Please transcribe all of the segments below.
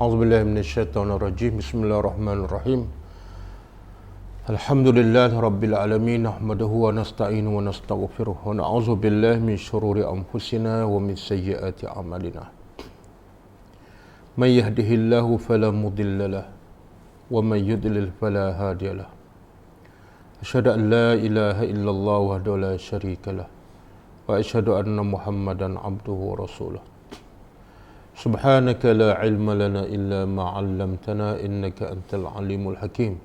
A'udzubillahi minasyaitonirrajim. Bismillahirrahmanirrahim. Alhamdulillahi rabbil alamin, nahmaduhu wa nasta'inu wa nastaghfiruh wa na'udzu billahi min syururi anfusina wa min sayyiati a'malina. May yahdihillahu fala mudilla lahu wa may yudlil fala hadiya lahu. Asyhadu an la ilaha illallah wahdahu la syarika lahu wa asyhadu anna Muhammadan abduhu wa rasuluh. Subhanaka la ilma lana illa ma 'allamtana innaka antal alimul hakim.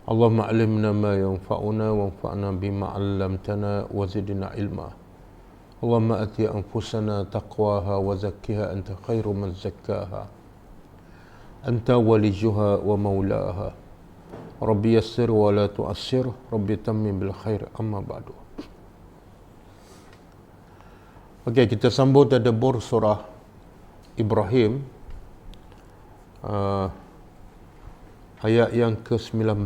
Allahumma 'allimna ma yanfa'una wanfa'na bima 'allamtana wa zidna ilma. Allahumma ati anfusana taqwaha wa zakkiha anta khairu man zakkaha. Anta waliyuha wa maulaha. Rabbi yassir wa la tu'assir, Rabbi tammim bil khair, amma ba'du. Okey, kita sambung tadabbur surah Ibrahim, ayat yang ke-19.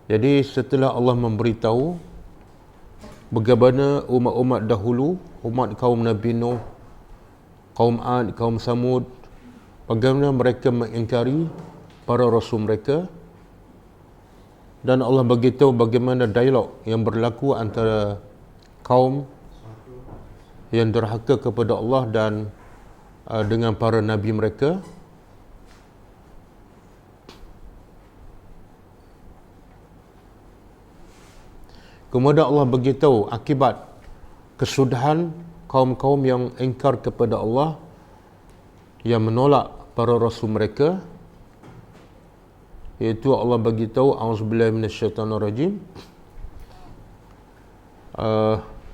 Jadi setelah Allah memberitahu bagaimana umat-umat dahulu, umat kaum Nabi Nuh, kaum Ad, kaum Samud, bagaimana mereka mengingkari para rasul mereka, dan Allah beritahu bagaimana dialog yang berlaku antara kaum yang derhaka kepada Allah dan dengan para nabi mereka. Kemudian Allah beritahu akibat kesudahan kaum-kaum yang ingkar kepada Allah, yang menolak para rasul mereka, iaitu Allah beritahu, a'udzubillahi minasyaitonirrajim,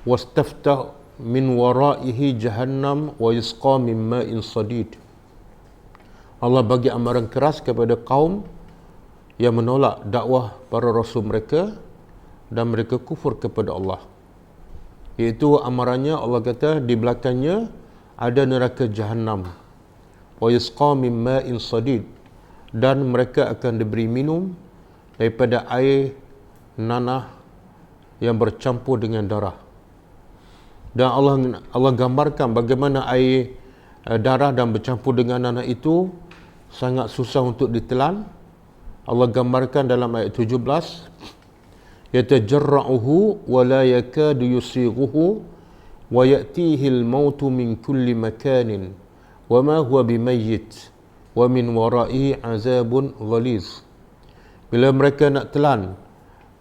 wastaftah min waraihi jahannam wa yusqa min ma'in sadid. Allah bagi amaran keras kepada kaum yang menolak dakwah para rasul mereka dan mereka kufur kepada Allah. Iaitu amarannya, Allah kata di belakangnya ada neraka jahannam, wa yusqa min ma'in sadid, dan mereka akan diberi minum daripada air nanah yang bercampur dengan darah. Dan Allah gambarkan bagaimana air darah dan bercampur dengan nanah itu sangat susah untuk ditelan. Allah gambarkan dalam ayat 17, yatajarra'uhu wa la yakadu yusighuhu wa ya'tihi al-mautu min kulli makanin wa ma huwa bimayyit wa min wara'ihi azabun ghaliz. Bila mereka nak telan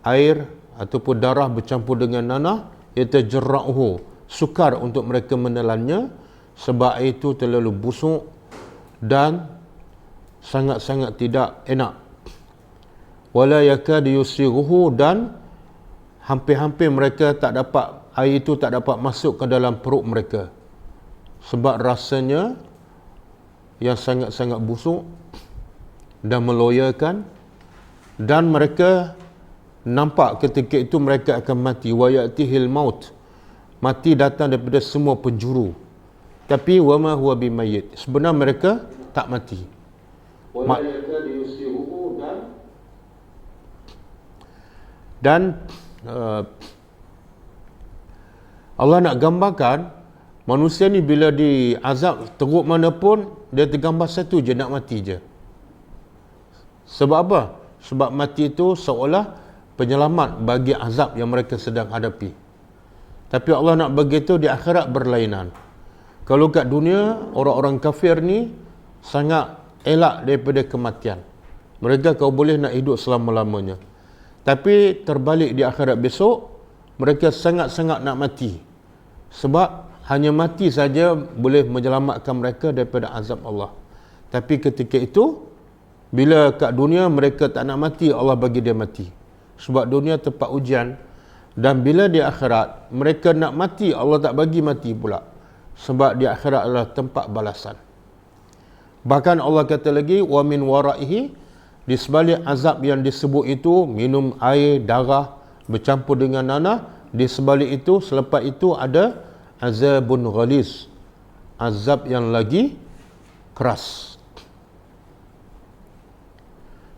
air ataupun darah bercampur dengan nanah, yatajarra'uhu, sukar untuk mereka menelannya sebab air itu terlalu busuk dan sangat-sangat tidak enak. Wala yakadu yusighuhu, dan hampir-hampir mereka tak dapat, air itu tak dapat masuk ke dalam perut mereka sebab rasanya yang sangat-sangat busuk dan meloyakan, dan mereka nampak ketika itu mereka akan mati. Wa ya'tihil maut, mati datang daripada semua penjuru, tapi wa ma huwa bimayyit, sebenarnya mereka tak mati. Dan Allah nak gambarkan manusia ni bila diazab teruk mana pun, dia tergambar satu je, nak mati je. Sebab apa? Sebab mati itu seolah penyelamat bagi azab yang mereka sedang hadapi. Tapi Allah nak begitu di akhirat berlainan. Kalau kat dunia, orang-orang kafir ni sangat elak daripada kematian. Mereka kau boleh nak hidup selama-lamanya. Tapi terbalik di akhirat besok, mereka sangat-sangat nak mati. Sebab hanya mati saja boleh menyelamatkan mereka daripada azab Allah. Tapi ketika itu, bila kat dunia mereka tak nak mati, Allah bagi dia mati. Sebab dunia tempat ujian, dan bila di akhirat mereka nak mati, Allah tak bagi mati pula, sebab di akhirat adalah tempat balasan. Bahkan Allah kata lagi, wa min waraihi, di sebalik azab yang disebut itu, minum air darah bercampur dengan nanah, di sebalik itu, selepas itu ada azabun ghaliz, azab yang lagi keras.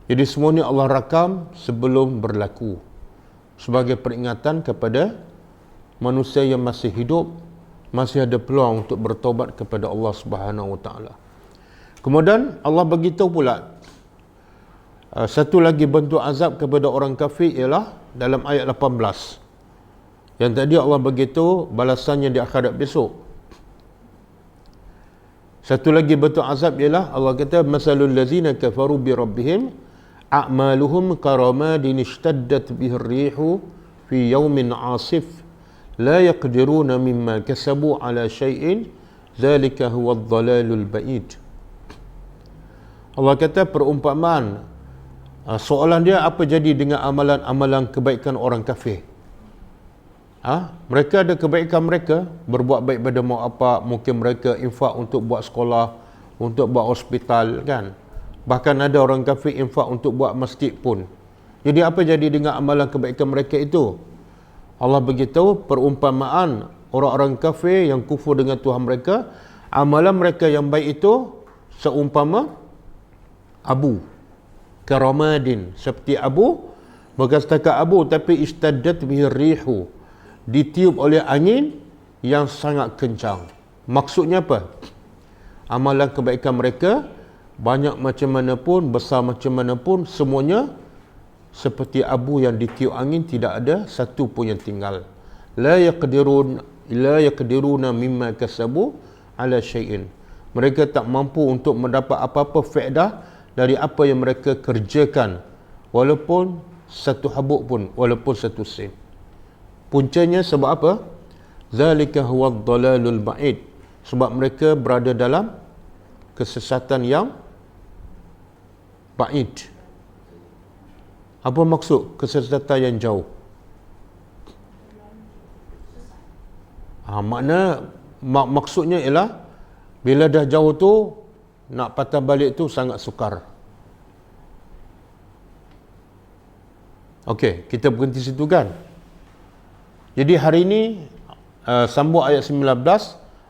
Jadi semua ni Allah rakam sebelum berlaku, sebagai peringatan kepada manusia yang masih hidup masih ada peluang untuk bertaubat kepada Allah Subhanahu Wa Taala. Kemudian Allah beritahu pula satu lagi bentuk azab kepada orang kafir ialah dalam ayat 18. Yang tadi Allah beritahu balasannya di akhirat besok. Satu lagi bentuk azab ialah Allah kata masalul ladzina kafaru bi rabbihim a'maluhum karamadin ishtaddat bihi ar-rihu fi yawmin 'asif la yaqdiruna mimma kasabu ala syai'in dzalika huwa ad-dhalalul ba'id. Allah kata perumpamaan soalan dia apa jadi dengan amalan-amalan kebaikan orang kafir. Mereka ada kebaikan mereka, berbuat baik pada mau apa, mungkin mereka infak untuk buat sekolah, untuk buat hospital kan. Bahkan ada orang kafir infak untuk buat masjid pun. Jadi apa jadi dengan amalan kebaikan mereka itu? Allah beritahu perumpamaan orang-orang kafir yang kufur dengan Tuhan mereka, amalan mereka yang baik itu seumpama abu, karamadin, seperti abu, bukan setakat abu tapi istaddat bihi rihu, ditiup oleh angin yang sangat kencang. Maksudnya apa? Amalan kebaikan mereka banyak macam mana pun, besar macam mana pun, semuanya seperti abu yang ditiup angin, tidak ada satu pun yang tinggal. La yaqdiruna mimma kasabu ala syai'in. Mereka tak mampu untuk mendapat apa-apa faedah dari apa yang mereka kerjakan, walaupun satu habuk pun, walaupun satu sen. Puncanya sebab apa? Zalika huwa ad-dhalalul ba'id. Sebab mereka berada dalam kesesatan yang ba'id. Apa maksud kesesatan yang jauh? Maksudnya ialah bila dah jauh tu nak patah balik tu sangat sukar. Okey, kita berhenti situ kan. Jadi hari ini sambung ayat 19,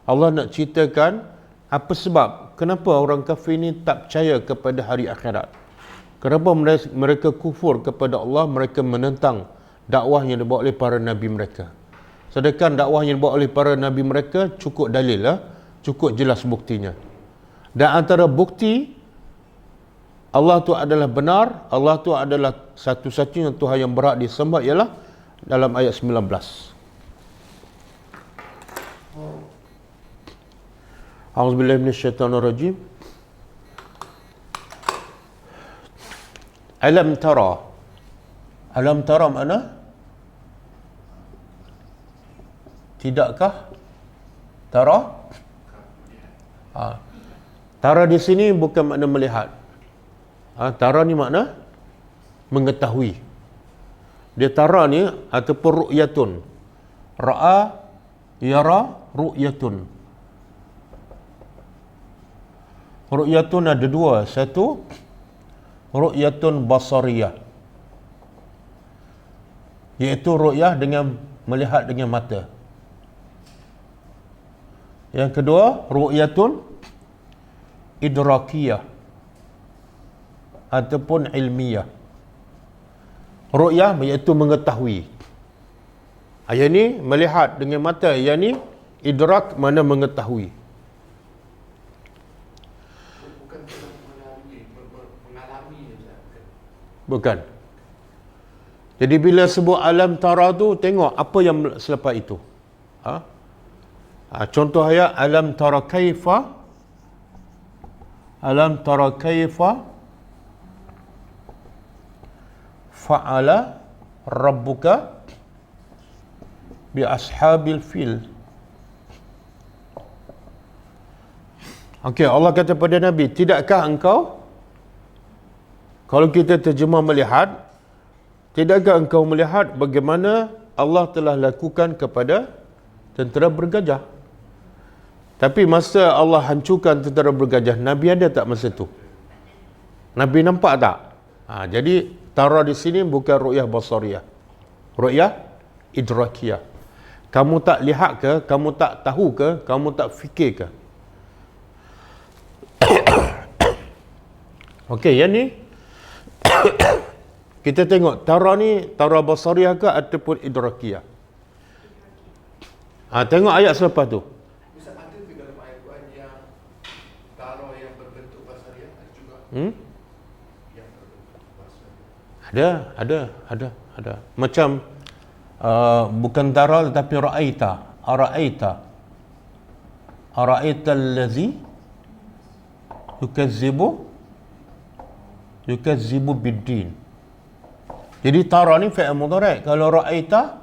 Allah nak ceritakan apa sebab kenapa orang kafir ni tak percaya kepada hari akhirat. Kenapa mereka kufur kepada Allah, mereka menentang dakwah yang dibawa oleh para nabi mereka. Sedangkan dakwah yang dibawa oleh para nabi mereka cukup dalil cukup jelas buktinya. Dan antara bukti Allah tu adalah benar, Allah tu adalah satu-satunya Tuhan yang berhak disembah ialah dalam ayat 19. A'udzubillahi minasyaitonirrajim. Alam tara. Alam tara mana? Tidakkah? Tara? Tara di sini bukan makna melihat. Tara ni makna mengetahui. Dia tara ni ataupun ru'yatun. Ra'a, yara, ru'yatun. Ru'yatun ada dua. Satu, ru'yatun basariyah, iaitu ru'yah dengan melihat dengan mata. Yang kedua, ru'yatun idrakiyah ataupun ilmiyah. Ru'yah iaitu mengetahui. Yang ni melihat dengan mata, yang ni idrak, mana mengetahui. Bukan. Jadi bila sebut alam tara tu, tengok apa yang selepas itu. Contoh ayat, alam tara kaifa fa'ala rabbuka bi ashabil fil. Okey, Allah kata pada Nabi, tidakkah engkau, kalau kita terjemah melihat, tidakkah engkau melihat bagaimana Allah telah lakukan kepada tentera bergajah? Tapi masa Allah hancurkan tentera bergajah, Nabi ada tak masa tu? Nabi nampak tak? Jadi tara di sini bukan ru'yah basariyah, ru'yah idrakiyah. Kamu tak lihat ke, kamu tak tahu ke, kamu tak fikir ke? Okey, yang ni kita tengok tara ni, tara basariyah ke ataupun idrakiyah. Tengok ayat selepas tu. Ustaz, ada ke dalam ayat Quran yang tara yang berbentuk basariah juga? Yang berbentuk basariah. Ada. Macam bukan tara tetapi Ara'aita allazi yukazzibu biddin. Jadi tara ni fi'il mudhari'. Kalau ra'aita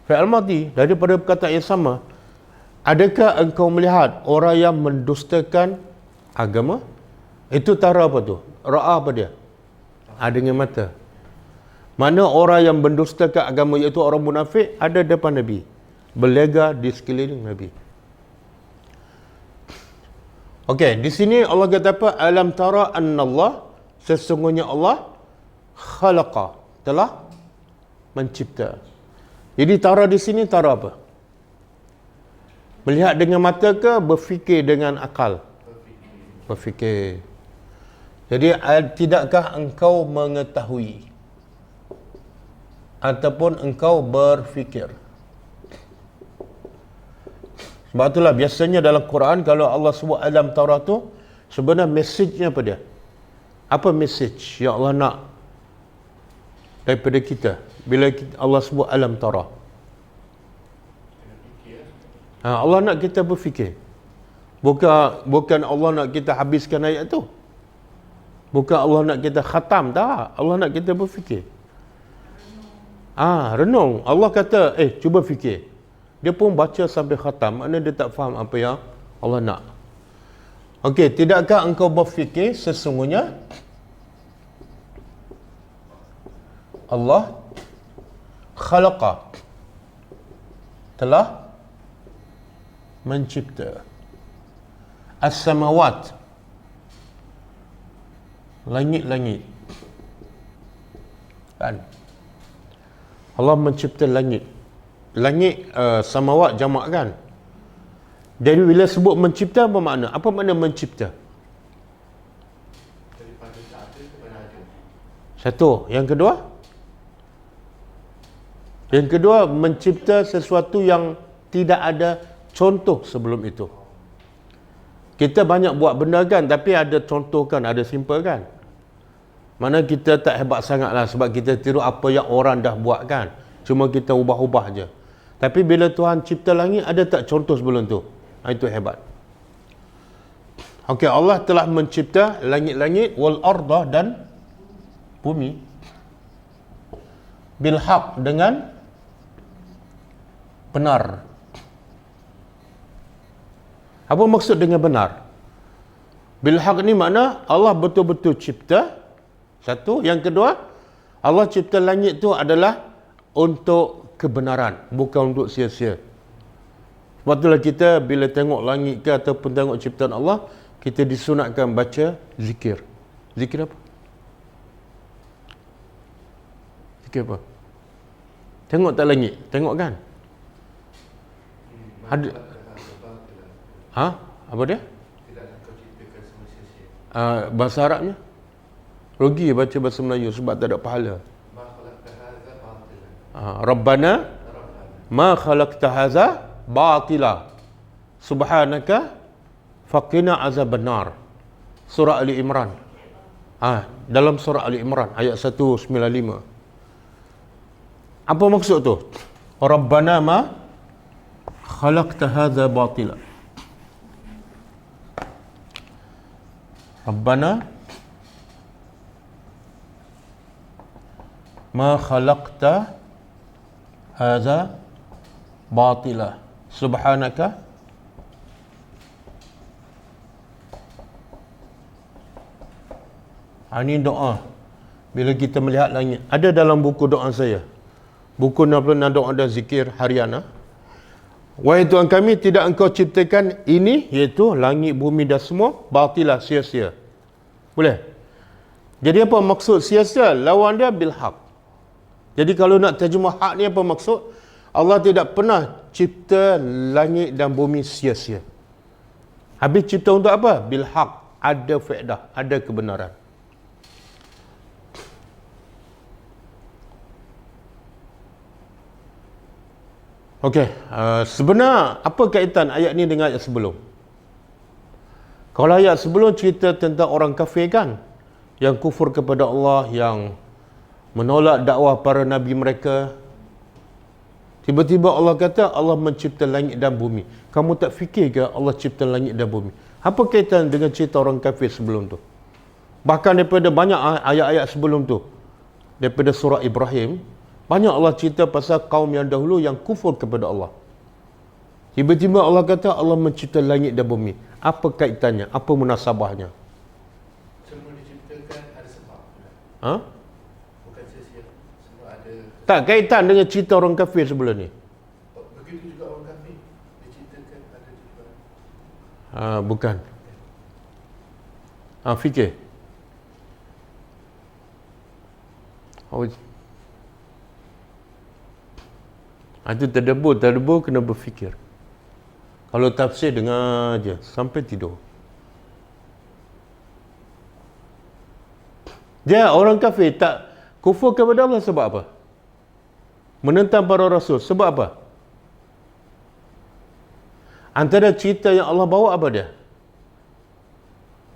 fi'il madhi, daripada perkataan yang sama. Adakah engkau melihat orang yang mendustakan agama? Itu tara apa tu? Ra'a apa dia? Dengan mata. Mana orang yang mendustakan agama, iaitu orang munafik, ada depan Nabi, berlega di sekeliling Nabi. Okey, di sini Allah kata apa? Alam tara annallah, sesungguhnya Allah khalaqa, telah mencipta. Jadi tara di sini tara apa? Melihat dengan mata ke berfikir dengan akal? Berfikir. Jadi tidakkah engkau mengetahui ataupun engkau berfikir? Sebab itulah biasanya dalam Quran kalau Allah sebut alam tara tu, sebenarnya mesejnya apa dia? Apa mesej yang Allah nak daripada kita bila Allah sebut alam tara? Allah nak kita berfikir. Bukan Allah nak kita habiskan ayat tu. Bukan Allah nak kita khatam, tak. Allah nak kita berfikir. Renung. Allah kata, cuba fikir. Dia pun baca sampai khatam, maknanya dia tak faham apa yang Allah nak. Okey, tidakkah engkau berfikir sesungguhnya Allah khalaqa, telah mencipta as-samawat, langit-langit. Kan? Allah mencipta langit. Langit samawat jamak kan. Jadi bila sebut mencipta, apa makna? Apa makna mencipta? Daripada tak ada kepada ada. Satu. Yang kedua mencipta sesuatu yang tidak ada contoh sebelum itu. Kita banyak buat benda kan, tapi ada contoh kan, ada simple kan. Mana kita tak hebat sangat lah, sebab kita tiru apa yang orang dah buat kan. Cuma kita ubah-ubah je. Tapi bila Tuhan cipta langit, ada tak contoh sebelum tu? Itu hebat. Okey, Allah telah mencipta langit-langit wal arda, dan bumi, bil haq, dengan benar. Apa maksud dengan benar? Bil haq ni makna Allah betul-betul cipta. Satu. Yang kedua, Allah cipta langit tu adalah untuk kebenaran, bukan untuk sia-sia. Sebab itulah kita bila tengok langit ke ataupun tengok ciptaan Allah, kita disunatkan baca zikir. Zikir apa? Zikir apa? Tengok tak langit? Tengok kan? Ada. Apa dia? Tidaklah kau ciptakan semua sia-sia. Bahasa Arabnya? Rugi baca bahasa Melayu sebab tak ada pahala. Ma khalaqta hadza batila. Rabbana ma khalaqta hadza batila subhanaka faqina azaban nar. Surah Ali Imran. Dalam surah Ali Imran ayat 195. Apa maksud tu? Rabbana ma khalaqta hadza batila. Rabbana ma khalaqta hadza batila subhanaka ini doa bila kita melihat langit. Ada dalam buku doa saya, buku 66 doa dan zikir harian. Wahai Tuhan kami, tidak engkau ciptakan ini, iaitu langit, bumi dan semua, batilah, sia-sia. Boleh? Jadi apa maksud sia-sia? Lawan dia bil haq. Jadi kalau nak terjemah hak ni apa maksud? Allah tidak pernah cipta langit dan bumi sia-sia. Habis cipta untuk apa? Bil haq. Ada faedah, ada kebenaran. Okey, sebenar apa kaitan ayat ni dengan ayat sebelum? Kalau ayat sebelum cerita tentang orang kafir kan, yang kufur kepada Allah, yang menolak dakwah para nabi mereka. Tiba-tiba Allah kata Allah mencipta langit dan bumi. Kamu tak fikir ke Allah cipta langit dan bumi? Apa kaitan dengan cerita orang kafir sebelum tu? Bahkan daripada banyak ayat-ayat sebelum tu, daripada surah Ibrahim, banyak Allah cerita pasal kaum yang dahulu yang kufur kepada Allah. Tiba-tiba Allah kata Allah mencipta langit dan bumi. Apa kaitannya? Apa munasabahnya? Semua diciptakan ada sebab. Ha? Bukan sia-sia. Semua ada. Tak kaitan dengan cerita orang kafir sebelum ni. Begitu juga orang kafir diciptakan ada tujuan. Bukan. Fikir. Itu tadabbur kena berfikir. Kalau tafsir dengar je sampai tidur. Dia orang kafir tak kufur kepada Allah sebab apa? Menentang para rasul sebab apa? Antara cerita yang Allah bawa apa dia?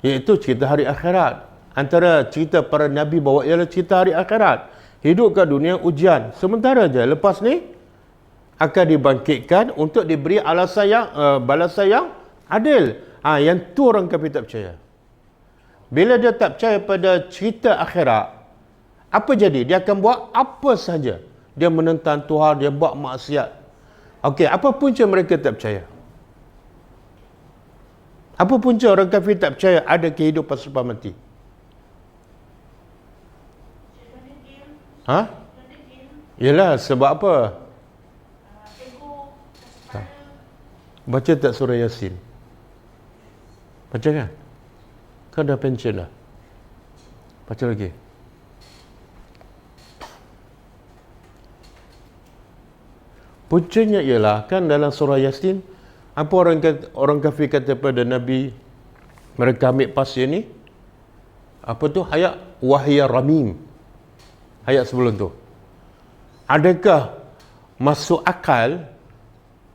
Iaitu cerita hari akhirat. Antara cerita para nabi bawa ialah cerita hari akhirat. Hidup kat dunia ujian. Sementara je. Lepas ni akan dibangkitkan untuk diberi balasan yang adil. Yang tu orang kafir tak percaya. Bila dia tak percaya pada cerita akhirat, apa jadi? Dia akan buat apa saja. Dia menentang Tuhan, dia buat maksiat. Okey, apa punca mereka tak percaya? Apa punca orang kafir tak percaya ada kehidupan selepas mati? Yalah, sebab apa? Baca tak surah Yasin? Baca kan? Kan dah pension dah. Baca lagi. Puncanya ialah, kan dalam surah Yasin, apa orang kafir kata pada Nabi, mereka ambil pasir ni, apa tu? Ayat wahya ramim. Ayat sebelum tu. Adakah masuk akal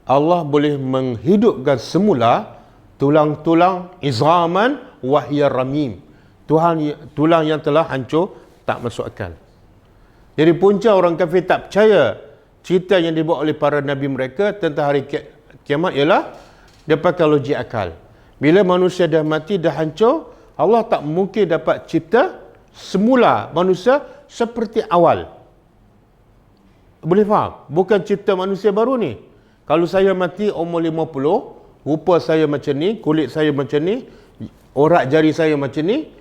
Allah boleh menghidupkan semula tulang-tulang izraman wahya ramim. Tulang yang telah hancur, tak masuk akal. Jadi punca orang kafir tak percaya cerita yang dibuat oleh para nabi mereka tentang hari kiamat ialah dia pakai logik akal. Bila manusia dah mati, dah hancur, Allah tak mungkin dapat cipta semula manusia seperti awal. Boleh faham? Bukan cipta manusia baru ni. Kalau saya mati umur 50, rupa saya macam ni, kulit saya macam ni, orak jari saya macam ni,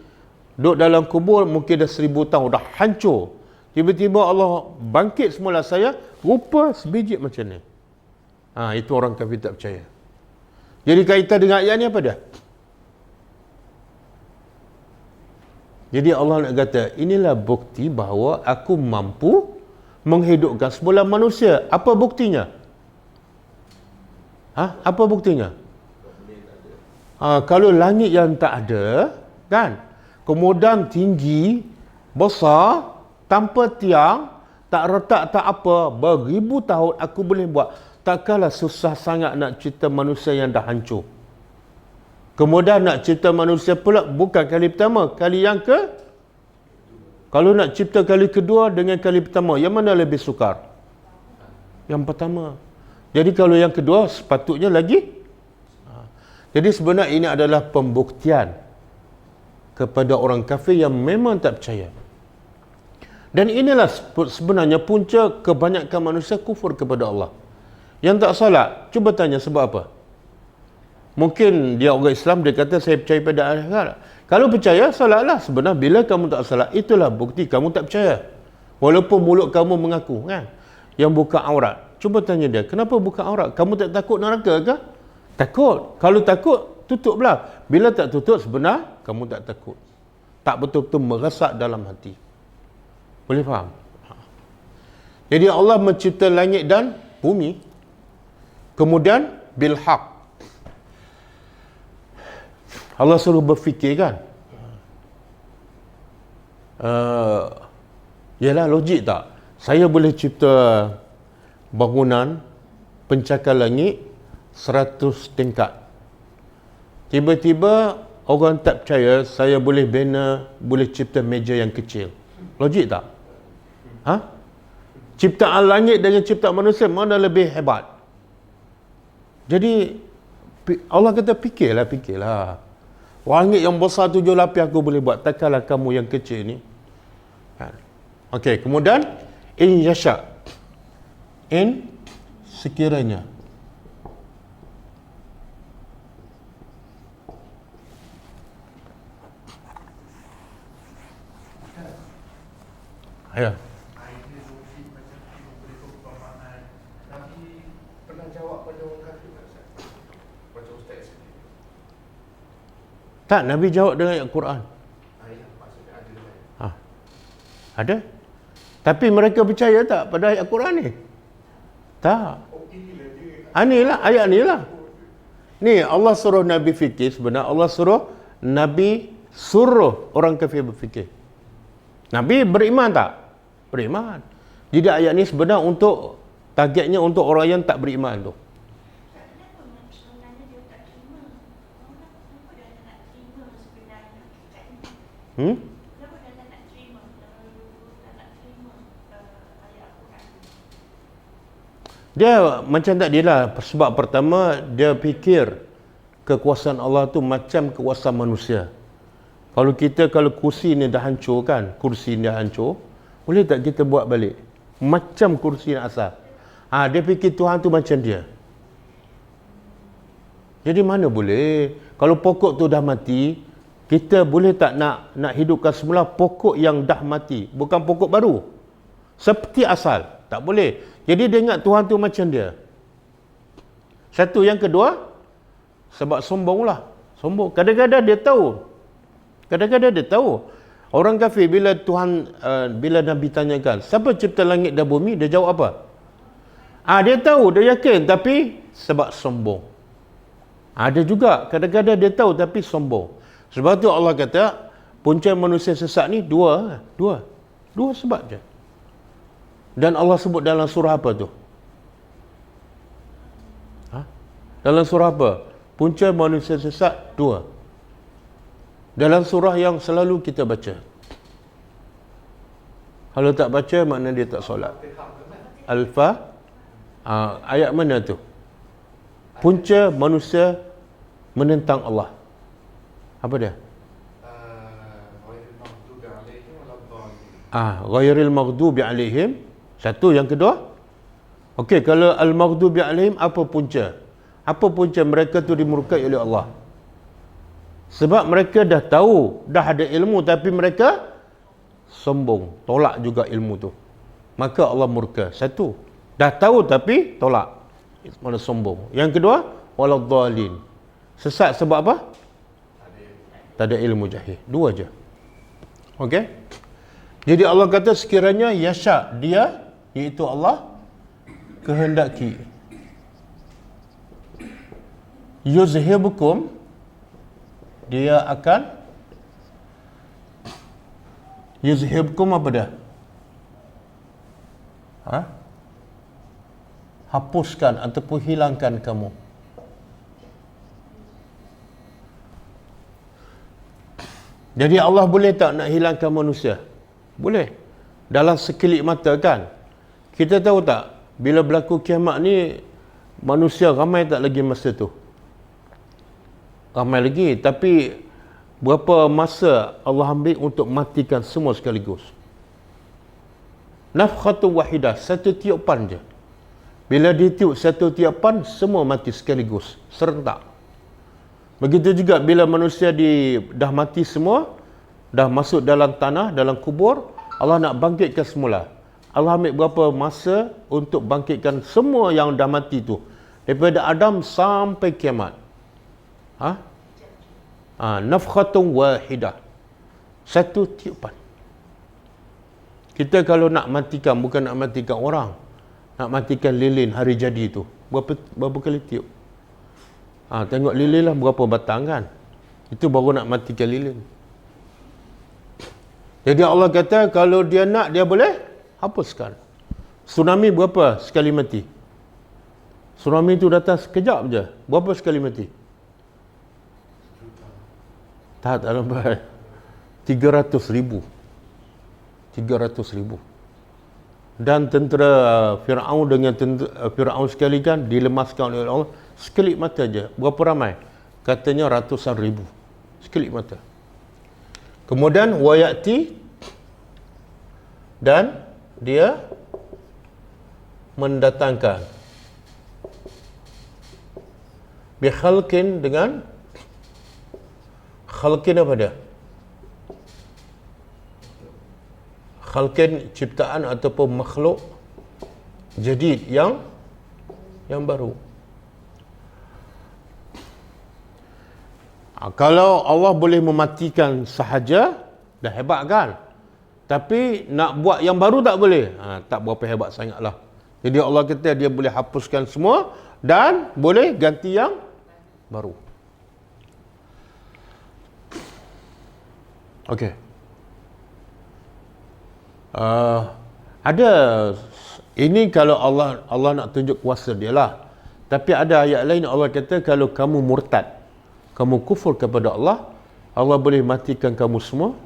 duduk dalam kubur mungkin dah 1000 tahun, dah hancur. Tiba-tiba Allah bangkit semula saya, rupa sebiji macam ni. Itu orang kafir tak percaya. Jadi kaitan dengan ayat ni apa dia? Jadi Allah nak kata, inilah bukti bahawa aku mampu menghidupkan semula manusia. Apa buktinya? Apa buktinya? Kalau langit yang tak ada, kan? Kemudian tinggi, besar, tanpa tiang, tak retak, tak apa, beribu tahun aku boleh buat. Takkanlah susah sangat nak cipta manusia yang dah hancur. Kemudian nak cipta manusia pula bukan kali pertama, kali yang kalau nak cipta kali kedua dengan kali pertama, yang mana lebih sukar? Yang pertama. Jadi kalau yang kedua sepatutnya lagi. Jadi sebenarnya ini adalah pembuktian kepada orang kafir yang memang tak percaya. Dan inilah sebenarnya punca kebanyakan manusia kufur kepada Allah. Yang tak salat, cuba tanya sebab apa? Mungkin dia orang Islam, dia kata saya percaya pada akhirat. Kalau percaya, salatlah. Sebenarnya bila kamu tak salat, itulah bukti kamu tak percaya. Walaupun mulut kamu mengaku, kan? Yang buka aurat. Cuba tanya dia, kenapa buka aurat? Kamu tak takut neraka ke? Takut. Kalau takut, tutuplah. Bila tak tutup, sebenar kamu tak takut. Tak betul-betul meresap dalam hati. Boleh faham? Jadi Allah mencipta langit dan bumi. Kemudian bilhaq. Allah suruh berfikir, kan? Yalah, logik tak? Saya boleh cipta bangunan pencakar langit 100 tingkat. Tiba-tiba orang tak percaya saya boleh boleh cipta meja yang kecil. Logik tak? Ciptaan langit dengan ciptaan manusia mana lebih hebat? Jadi Allah kata fikirlah. Langit yang besar 7 lapis aku boleh buat, takkanlah kamu yang kecil ni. Okey, kemudian in yasha. In sekiranya. Ya. Idea logik macam tu boleh perumpamaan. Nabi pernah jawab pada orang kafir tak, Ustaz? Macam Ustaz sendiri. Tak, Nabi jawab dengan ayat Quran. Ya, maksudnya ada kan? Ada. Tapi mereka percaya tak pada ayat Quran ni? Tak. Oh, inilah dia. Inilah ayat ni lah. Ni Allah suruh Nabi fikir, sebenarnya Allah suruh Nabi suruh orang kafir berfikir. Nabi beriman tak? Beriman. Jadi ayat ni sebenarnya untuk targetnya untuk orang yang tak beriman tu. Kenapa sebenarnya dia tak terima? Kenapa dia tak terima sebenarnya hakikat ini? Kenapa dia tak nak terima? Tak nak terima ayat Al-Quran? Dia macam tak dia lah. Sebab pertama dia fikir kekuasaan Allah tu macam kekuasaan manusia. Kalau kursi ni dah hancur kan, kursi ni dah hancur, boleh tak kita buat balik? Macam kursi yang asal. Dia fikir Tuhan tu macam dia. Jadi mana boleh? Kalau pokok tu dah mati, kita boleh tak nak hidupkan semula pokok yang dah mati, bukan pokok baru. Seperti asal. Tak boleh. Jadi dia ingat Tuhan tu macam dia. Satu. Yang kedua, sebab sombonglah. Sombong. Kadang-kadang dia tahu. Orang kafir bila bila Nabi tanyakan, siapa cipta langit dan bumi? Dia jawab apa? Dia tahu, dia yakin, tapi sebab sombong. Ada juga, kadang-kadang dia tahu tapi sombong. Sebab tu Allah kata, punca manusia sesat ni dua sebab je. Dan Allah sebut dalam surah apa tu? Dalam surah apa? Punca manusia sesat dua. Dalam surah yang selalu kita baca. Kalau tak baca, makna dia tak solat. Ayat mana tu? Punca manusia menentang Allah. Apa dia? Ghairil maghdubi alaihim. Satu. Yang kedua? Okey, kalau al-maghdubi alaihim, apa punca? Apa punca mereka tu dimurkai oleh Allah? Sebab mereka dah tahu, dah ada ilmu, tapi mereka sombong, tolak juga ilmu tu. Maka Allah murka. Satu. Dah tahu tapi tolak. Mana sombong. Yang kedua, waladhdallin. Sesat sebab apa? Tak ada ilmu, jahil. Dua je. Okey? Jadi Allah kata sekiranya yasha, dia, iaitu Allah, kehendaki. Yuzhibukum, dia akan yuzhibkum apa dah? Hapuskan ataupun hilangkan kamu. Jadi Allah boleh tak nak hilangkan manusia? Boleh. Dalam sekelip mata kan. Kita tahu tak, bila berlaku kiamat ni, manusia ramai tak lagi masa tu? Ramai lagi, tapi berapa masa Allah ambil untuk matikan semua sekaligus? Nafkhatu wahidah, satu tiupan je. Bila ditiup satu tiupan, semua mati sekaligus, serentak. Begitu juga bila manusia dah mati semua, dah masuk dalam tanah, dalam kubur, Allah nak bangkitkan semula. Allah ambil berapa masa untuk bangkitkan semua yang dah mati tu, daripada Adam sampai kiamat. Nafkhatun wahidah, satu tiupan. Kita kalau nak matikan, bukan nak matikan orang, nak matikan lilin hari jadi tu, berapa kali tiup? Tengok lilin lah berapa batang kan, itu baru nak matikan lilin. Jadi Allah kata kalau dia nak, dia boleh hapuskan. Tsunami berapa sekali mati? Tsunami itu datang sekejap je. Berapa sekali mati? Tak sampai 300,000. 300,000. Dan tentera Firaun dengan Firaun sekali kan dilemaskan oleh Allah sekelip mata je. Berapa ramai? Katanya ratusan ribu. Sekelip mata. Kemudian wayati, dan dia mendatangkan bikhalqin, dengan khalqin apa dia? Khalqin ciptaan ataupun makhluk jadid yang baru. Kalau Allah boleh mematikan sahaja, dah hebat kan? Tapi nak buat yang baru tak boleh. Tak berapa hebat sangatlah. Jadi Allah kata dia boleh hapuskan semua dan boleh ganti yang baru. Okey. Ada ini kalau Allah nak tunjuk kuasa dia lah. Tapi ada ayat lain Allah kata kalau kamu murtad, kamu kufur kepada Allah, Allah boleh matikan kamu semua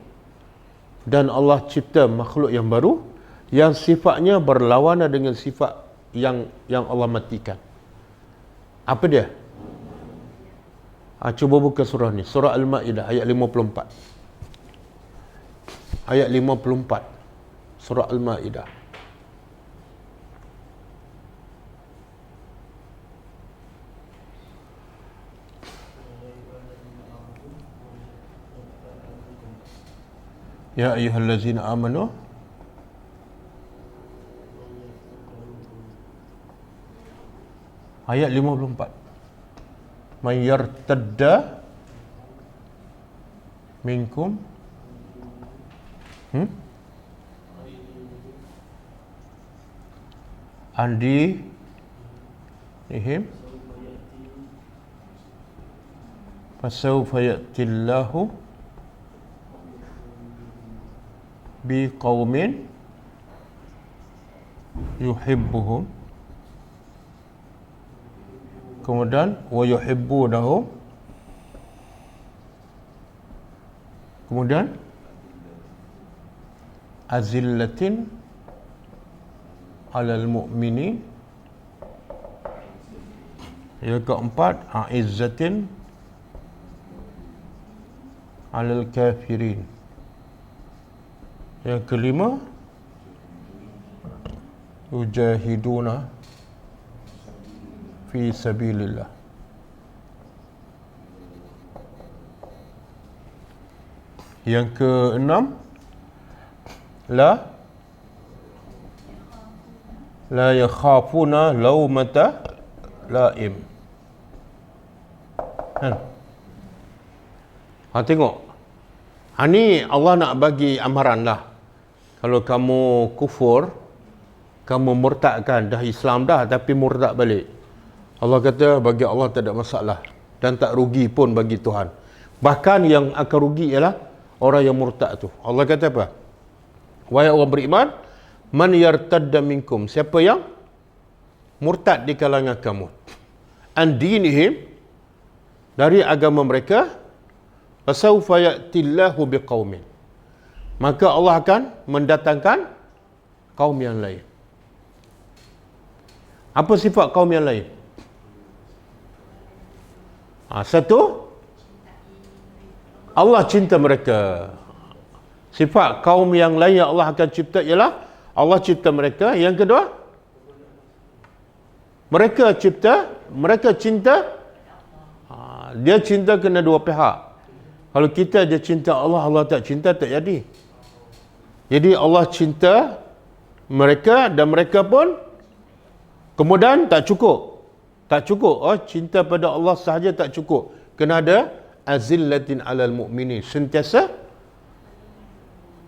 dan Allah cipta makhluk yang baru yang sifatnya berlawanan dengan sifat yang Allah matikan. Apa dia? Cuba buka surah ni, surah Al-Maidah ayat 54. Ayat 54. Surah Al-Maidah. Ya ayyuhallazina amanu ayat 54. Man yartadda minkum andi ihim fasawfa ya'tillahu biqaumin yuhibbuhum, kemudian wa yuhibbunahu, kemudian azillatin alal mu'minin, yang keempat a'izzatin alal kafirin, yang kelima yujahiduna fi sabilillah. Yang keenam la yakhafuna laumata laim. Tengok. Ni Allah nak bagi amaran lah. Kalau kamu kufur, kamu murtadkan, dah Islam dah tapi murtad balik, Allah kata bagi Allah tak ada masalah dan tak rugi pun bagi Tuhan. Bahkan yang akan rugi ialah orang yang murtad tu. Allah kata apa? Wahai orang beriman, man yartadda minkum, siapa yang murtad di kalangan kamu, an dinihim, dari agama mereka, fasawfa ya'tillahu biqaumin, maka Allah akan mendatangkan kaum yang lain. Apa sifat kaum yang lain? Satu, Allah cinta mereka. Sifat kaum yang lain yang Allah akan cipta ialah Allah cipta mereka. Yang kedua, mereka cinta. Dia cinta kena dua pihak. Kalau kita je cinta Allah, Allah tak cinta, tak jadi. Jadi Allah cinta mereka dan mereka pun kemudian tak cukup. Cinta pada Allah sahaja tak cukup. Kena ada azillatin alal mu'minin, sentiasa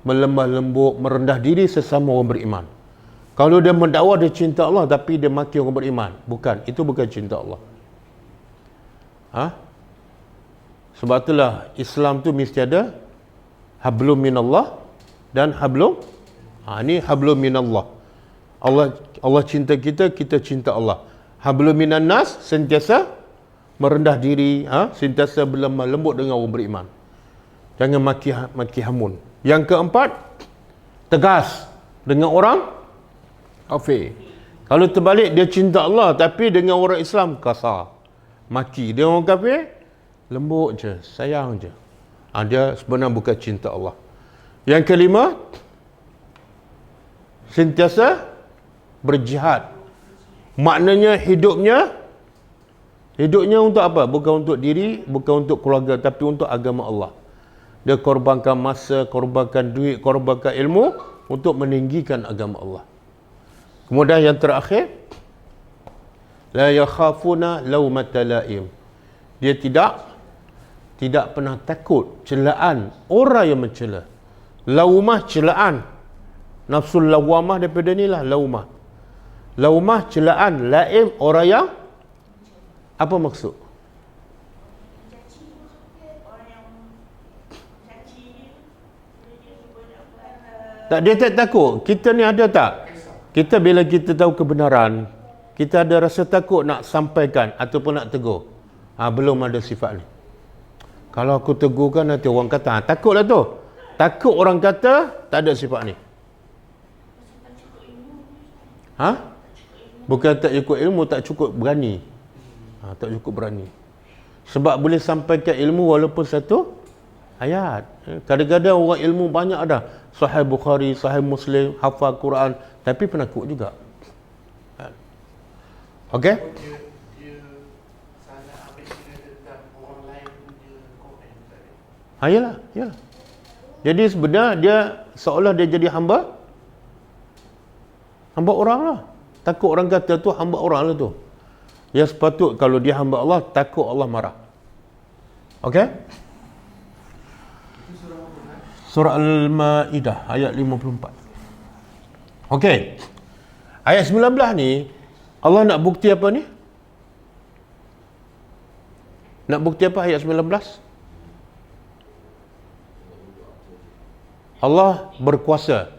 melemah lembut, merendah diri sesama orang beriman. Kalau dia mendakwa dia cinta Allah tapi dia maki orang beriman, bukan, itu bukan cinta Allah. Sebab itulah Islam tu mesti ada hablum minallah dan hablum, ni hablum minallah. Allah cinta kita, kita cinta Allah. Hablum minan nas, sentiasa merendah diri, sentiasa berlemah lembut dengan orang beriman. Jangan maki hamun. Yang keempat, tegas dengan orang kafir. Kalau terbalik, dia cinta Allah tapi dengan orang Islam kasar, maki. Dia orang kafir lembut je, sayang je. Dia sebenarnya bukan cinta Allah. Yang kelima, sentiasa berjihad. Maknanya hidupnya untuk apa? Bukan untuk diri, bukan untuk keluarga, tapi untuk agama Allah. Dia korbankan masa, korbankan duit, korbankan ilmu untuk meninggikan agama Allah. Kemudian yang terakhir, la yakhafuna laumata laim. Dia tidak pernah takut celaan orang yang mencela. Laumah, celaan. Nafsul lawamah daripada inilah laumah. Laumah, celaan. Laim, orang yang apa maksud? Tak, dia tak takut. Kita ni ada tak? Kita bila kita tahu kebenaran, kita ada rasa takut nak sampaikan ataupun nak tegur. Belum ada sifat ni. Kalau aku tegurkan nanti orang kata, takutlah tu. Takut orang kata, tak ada sifat ni. Bukan tak cukup ilmu, tak cukup berani. Tak cukup berani. Sebab boleh sampaikan ilmu walaupun satu ayat. Kadang-kadang orang ilmu banyak ada. Sahih Bukhari, Sahih Muslim, hafal Quran, tapi penakut juga. Okey? Dia salah ambil kira tentang orang lain punya komen tadi. Yalah. Jadi sebenarnya dia seolah dia jadi hamba orang lah. Takut orang kata tu hamba orang lah tu. Yang sepatut kalau dia hamba Allah, takut Allah marah. Okey? Surah Al-Ma'idah ayat 54. Okey. Ayat 19 ni Allah nak bukti apa ni? Nak bukti apa ayat 19? Allah berkuasa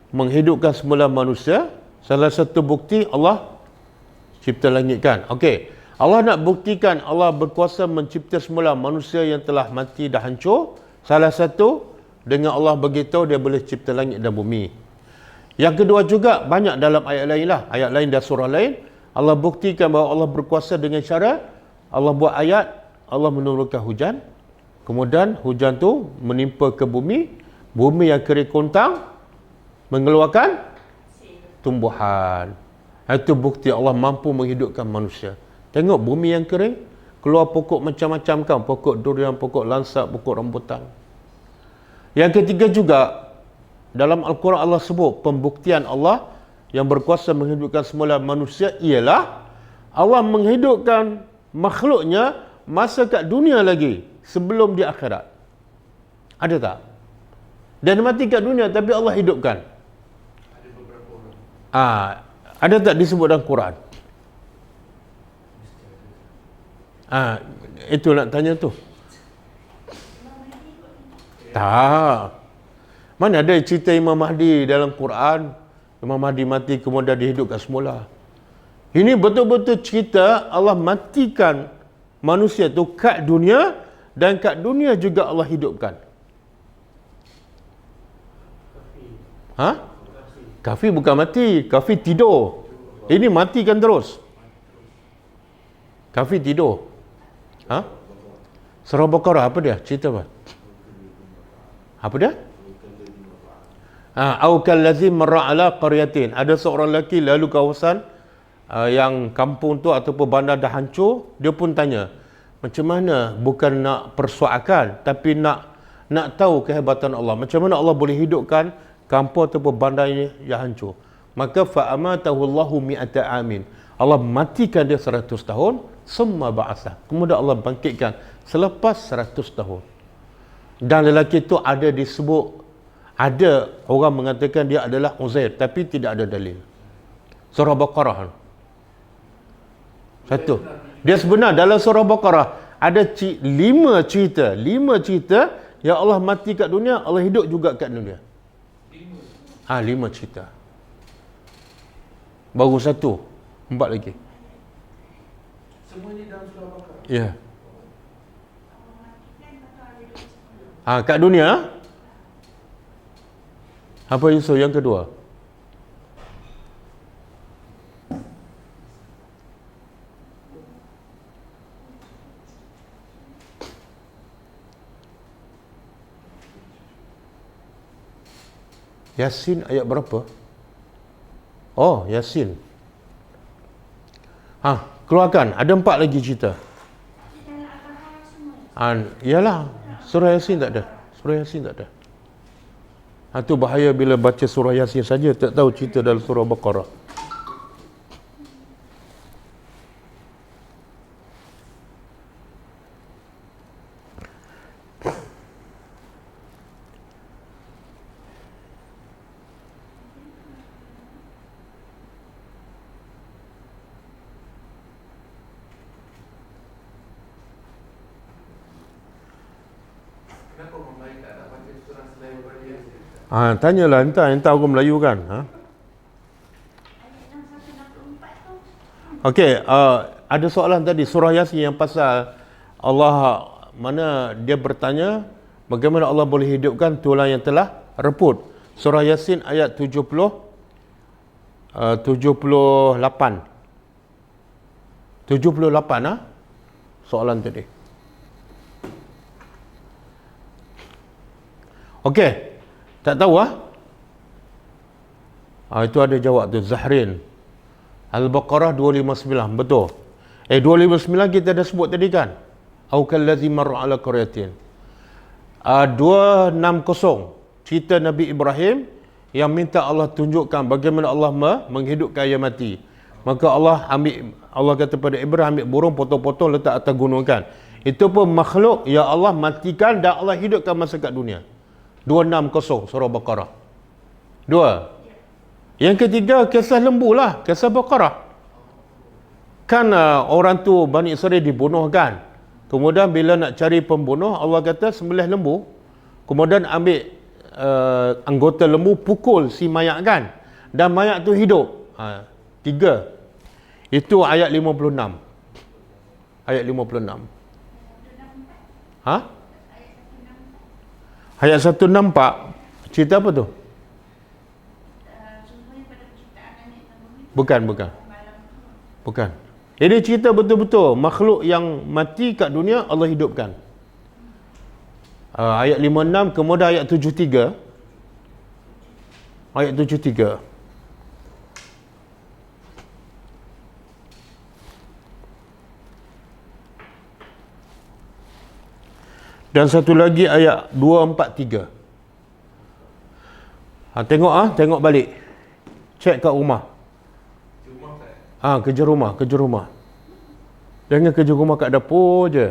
menghidupkan semula manusia. Salah satu bukti Allah cipta langit kan. Okey. Allah nak buktikan Allah berkuasa mencipta semula manusia yang telah mati dah hancur. Salah satu, dengan Allah beritahu dia boleh cipta langit dan bumi. Yang kedua juga, banyak dalam ayat lain lah. Ayat lain dan surah lain. Allah buktikan bahawa Allah berkuasa dengan cara Allah buat ayat, Allah menurunkan hujan. Kemudian hujan tu menimpa ke bumi. Bumi yang kering kontang mengeluarkan tumbuhan. Itu bukti Allah mampu menghidupkan manusia. Tengok bumi yang kering, keluar pokok macam-macam kan. Pokok durian, pokok lansat, pokok rambutan. Yang ketiga juga, dalam Al-Quran Allah sebut pembuktian Allah yang berkuasa menghidupkan semula manusia ialah Allah menghidupkan makhluknya masa kat dunia lagi sebelum di akhirat. Ada tak? Dan mati kat dunia tapi Allah hidupkan. Ada beberapa orang. Ada tak disebut dalam Quran? Itu nak tanya tu. Tak. Mana ada cerita Imam Mahdi dalam Quran, Imam Mahdi mati kemudian dihidupkan semula. Ini betul-betul cerita Allah matikan manusia tu kat dunia dan kat dunia juga Allah hidupkan. Kafir bukan mati, kafir tidur. Ini matikan terus. Kafir tidur. Surah Baqarah apa dia? Cerita apa? Apa dia? Au kallazi marra ala qaryatin. Ada seorang lelaki lalu kawasan yang kampung tu ataupun bandar dah hancur, dia pun tanya, macam mana, bukan nak persoalkan tapi nak tahu kehebatan Allah. Macam mana Allah boleh hidupkan kampung ataupun bandar ini yang hancur? Maka fa amatahu Allahu mi'ata amin. Allah matikan dia 100 tahun, summa ba'atha. Kemudian Allah bangkitkan selepas 100 tahun. Dan lelaki itu ada disebut, ada orang mengatakan dia adalah Uzair, tapi tidak ada dalil. Surah Baqarah. Satu. Dia sebenar dalam surah Baqarah ada 5 cerita yang Allah mati kat dunia, Allah hidup juga kat dunia. 5 cerita. Baru satu. 4 lagi. Semua ini dalam surah Al-Baqarah. Ya. Allah matikan atau ada dua semua. Kat dunia. Apa Yusuf yang kedua? Yasin ayat berapa? Oh, Yasin. Keluarkan. Ada 4 lagi cerita. Dalam Al-Baqarah semua. Yalah, surah Yasin tak ada. Surah Yasin tak ada. Itu bahaya bila baca surah Yasin saja tak tahu cerita dalam surah Baqarah. Kenapa orang Melayu tak nak baca surah selain daripada Yasin? Tanyalah entah orang Melayu kan. Ayat 6164 tu. Okey, ada soalan tadi surah Yasin yang pasal Allah, mana dia bertanya bagaimana Allah boleh hidupkan tulang yang telah reput. Surah Yasin ayat 78. 78 soalan tadi. Okey, tak tahu itu ada jawab tu, Zahrin. Al-Baqarah 259, betul. 259 kita dah sebut tadi kan. Au kallazi marra ala qaryatin. 260 cerita Nabi Ibrahim yang minta Allah tunjukkan bagaimana Allah menghidupkan yang mati. Maka Allah kata pada Ibrahim, ambil burung, potong-potong, letak atas gunung kan. Itu pun makhluk ya Allah matikan dan Allah hidupkan masa kat dunia. 260 surah Baqarah. 2. Yang ketiga kisah lembu lah, kisah Baqarah. Kan orang tu Bani Israel dibunuh kan. Kemudian bila nak cari pembunuh, Allah kata sembelih lembu. Kemudian ambil anggota lembu, pukul si mayat kan. Dan mayat tu hidup. 3. Itu ayat 56. Ayat 56. Ayat 164. Cerita apa tu? Contohnya pada penciptaan langit dan bumi. Bukan. Ini cerita betul-betul makhluk yang mati kat dunia Allah hidupkan. Ayat 56, kemudian ayat 73. Ayat 73. Dan satu lagi ayat 243. Tengok balik. Cek kat rumah. Kerja rumah. Jangan kerja rumah kat dapur je.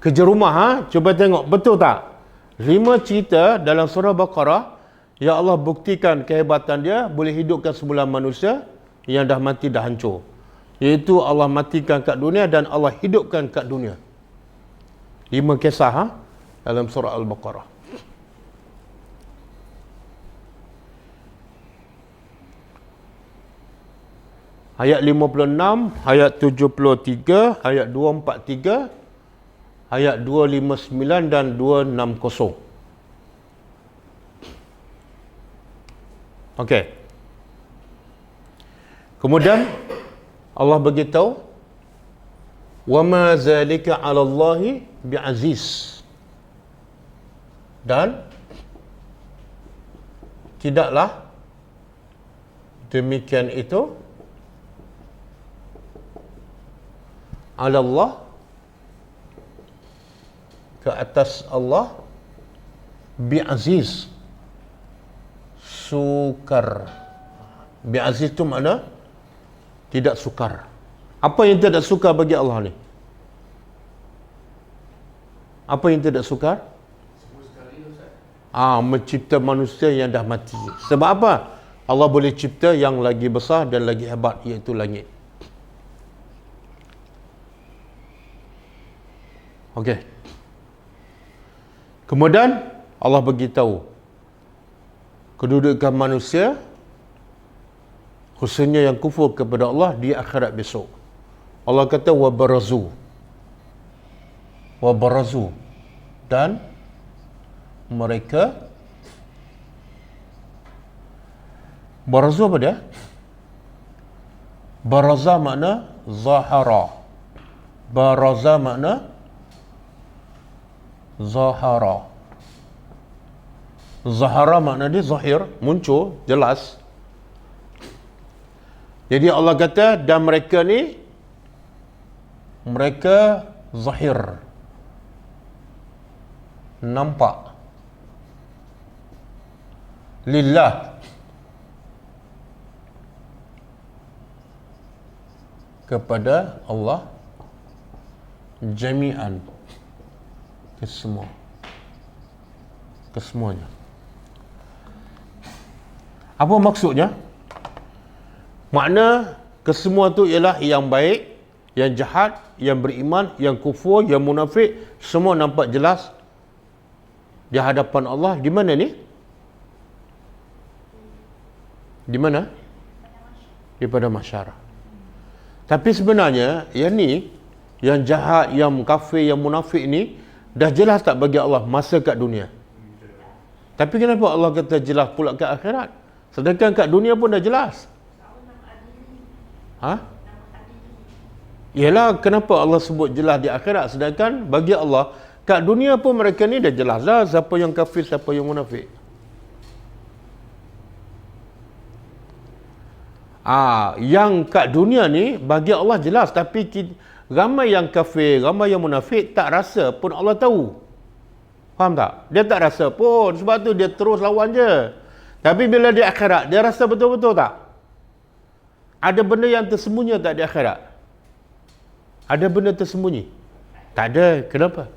Kerja rumah, cuba tengok betul tak? 5 cerita dalam surah Baqarah ya Allah buktikan kehebatan dia boleh hidupkan semula manusia yang dah mati, dah hancur. Iaitu Allah matikan kat dunia dan Allah hidupkan kat dunia. 5 kisah dalam surah Al-Baqarah. Ayat 56, ayat 73, ayat 243, ayat 259 dan 260. Okey. Kemudian Allah beritahu, wa ma zalika 'ala Allahi bi'aziz. Dan tidaklah demikian itu 'ala Allah, ke atas Allah, bi'aziz, sukar. Bi'aziz tu makna tidak sukar. Apa yang tidak sukar bagi Allah ni? Apa yang tidak sukar? Mencipta manusia yang dah mati. Sebab apa? Allah boleh cipta yang lagi besar dan lagi hebat, iaitu langit. Okey. Kemudian Allah beritahu kedudukan manusia khususnya yang kufur kepada Allah di akhirat besok. Allah kata wabarazu dan mereka barazu apa dia? Baraza makna zahara. Baraza makna zahara. Zahara makna dia zahir, muncul, jelas. Jadi Allah kata dan mereka ni mereka zahir, nampak lillah, kepada Allah jami'an, kesemuanya. Apa maksudnya? Makna kesemua tu ialah yang baik, yang jahat, yang beriman, yang kufur, yang munafik, semua nampak jelas di hadapan Allah. Di mana ni? Di mana? Di pada masyarakat. Tapi sebenarnya yang ni, yang jahat, yang kafir, yang munafik ni dah jelas tak bagi Allah masa kat dunia. Tapi kenapa Allah kata jelas pula kat akhirat? Sedangkan kat dunia pun dah jelas. Ialah kenapa Allah sebut jelas di akhirat, sedangkan bagi Allah kat dunia pun mereka ni dah jelas dah siapa yang kafir, siapa yang munafik. Yang kat dunia ni bagi Allah jelas, tapi ramai yang kafir, ramai yang munafik tak rasa pun Allah tahu. Faham tak? Dia tak rasa pun, sebab tu dia terus lawan je. Tapi bila di akhirat, dia rasa betul-betul tak? Ada benda yang tersembunyi tak di akhirat? Ada benda tersembunyi? Tak ada. Kenapa?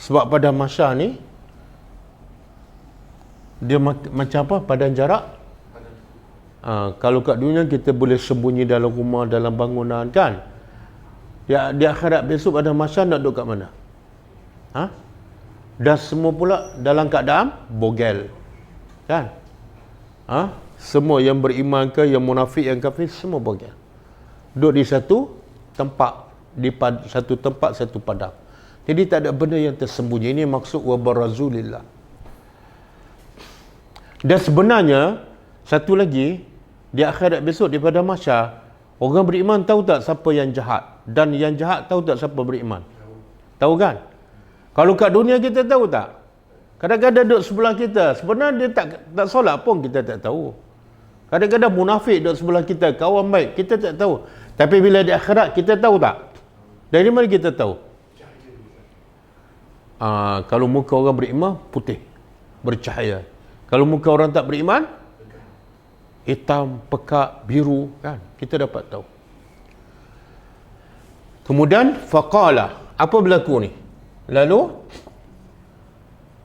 Sebab pada mahsyar ni dia macam apa? Padan jarak. Kalau kat dunia kita boleh sembunyi dalam rumah, dalam bangunan kan? Di akhirat besok pada mahsyar nak duduk kat mana? Dah semua pula dalam keadaan bogel. Kan? Semua yang beriman ke, yang munafik, yang kafir, semua bogel. Duduk di satu tempat, satu tempat, satu padang. Jadi tak ada benda yang tersembunyi. Ini maksud wabarazulillah. Dan sebenarnya satu lagi, di akhirat besok di pada mahsyar, orang beriman tahu tak siapa yang jahat, dan yang jahat tahu tak siapa beriman? Tahu kan? Kalau kat dunia kita tahu tak? Kadang-kadang duduk sebelah kita, sebenarnya dia tak solat pun kita tak tahu. Kadang-kadang munafik duduk sebelah kita, kawan baik, kita tak tahu. Tapi bila di akhirat kita tahu tak? Dari mana kita tahu? Kalau muka orang beriman putih, bercahaya. Kalau muka orang tak beriman, hitam, pekat, biru, kan? Kita dapat tahu. Kemudian faqala, apa berlaku ni? Lalu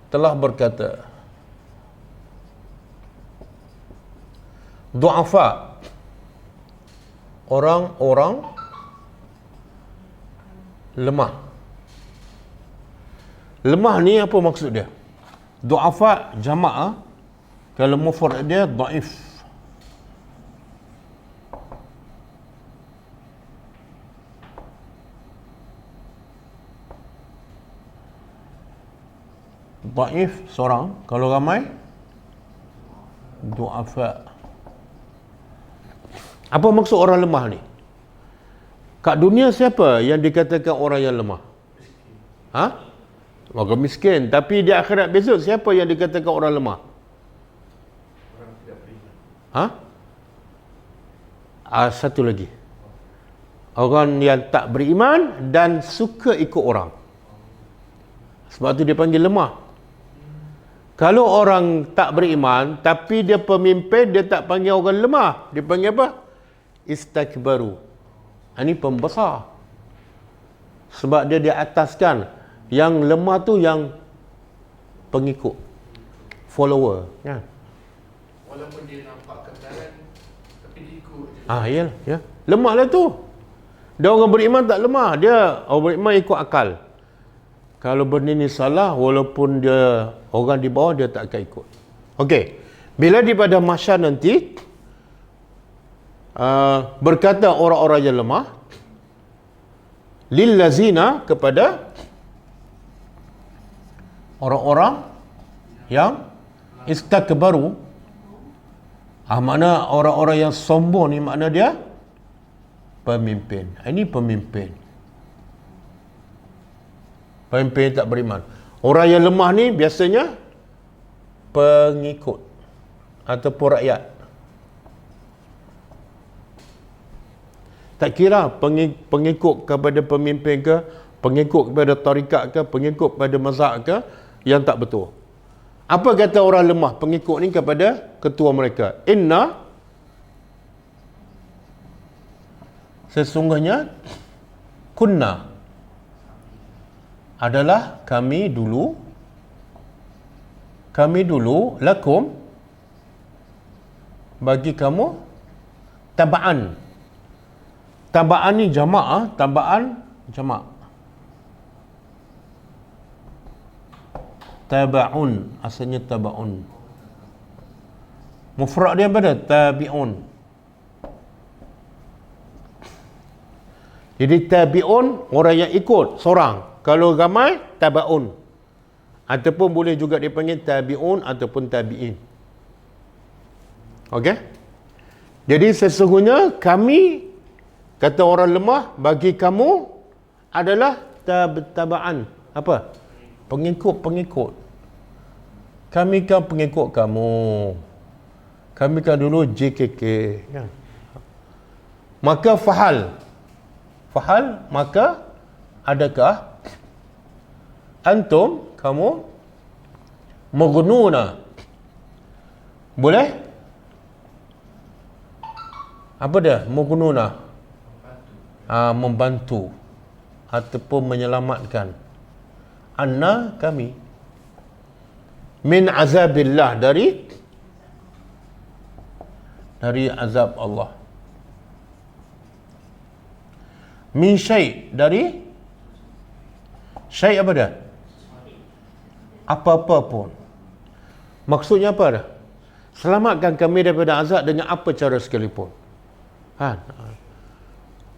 telah berkata du'afa, orang-orang lemah. Lemah ni apa maksud dia? Du'afa jamaah, kalau mufrad dia dhaif. Dhaif seorang, kalau ramai du'afa. Apa maksud orang lemah ni? Kat dunia siapa yang dikatakan orang yang lemah? Orang miskin. Tapi di akhirat besok siapa yang dikatakan orang lemah? Orang tidak beriman. Satu lagi. Orang yang tak beriman dan suka ikut orang. Sebab tu dia panggil lemah. Kalau orang tak beriman tapi dia pemimpin, dia tak panggil orang lemah. Dia panggil apa? Istakbaru. Ini pembesar. Sebab dia di ataskan. Yang lemah tu yang pengikut, follower, kan? Walaupun dia nampak kebenaran, tapi dia ikut je. Iyalah, ya. Lemah lah tu. Dia orang beriman tak lemah. Dia orang beriman ikut akal. Kalau benda ni salah, walaupun dia orang di bawah, dia tak akan ikut. Okey. Bila di pada mahsyar nanti berkata orang-orang yang lemah lillazina, kepada orang-orang yang istakbaru. Makna orang-orang yang sombong ni makna dia pemimpin. Ini pemimpin. Pemimpin tak beriman. Orang yang lemah ni biasanya pengikut ataupun rakyat. Tak kira pengikut kepada pemimpin ke, pengikut kepada tarikat ke, pengikut kepada mazhab ke, yang tak betul. Apa kata orang lemah pengikut ni kepada ketua mereka? Inna, sesungguhnya, kunna, adalah kami dulu, lakum, bagi kamu, taba'an. Taba'an ni jamak, taba'an jamak. Taba'un, asalnya taba'un. Mufrad dia apa dia? Tabi'un. Jadi tabi'un, orang yang ikut, seorang. Kalau ramai, taba'un. Ataupun boleh juga dipanggil tabi'un ataupun tabi'in. Okey? Jadi sesungguhnya kami, kata orang lemah, bagi kamu adalah taba'an. Apa? Pengikut-pengikut. Kami kan pengikut kamu. Kami kan dulu JKK. Kan? Maka fahal, maka adakah antum, kamu, maghnuna, boleh? Apa dia? Maghnuna, membantu ataupun menyelamatkan, anna, kami, min azabillah, dari azab Allah, min syai', dari syai' apa dia? Apa-apa pun. Maksudnya apa dah? Selamatkan kami daripada azab dengan apa cara sekalipun.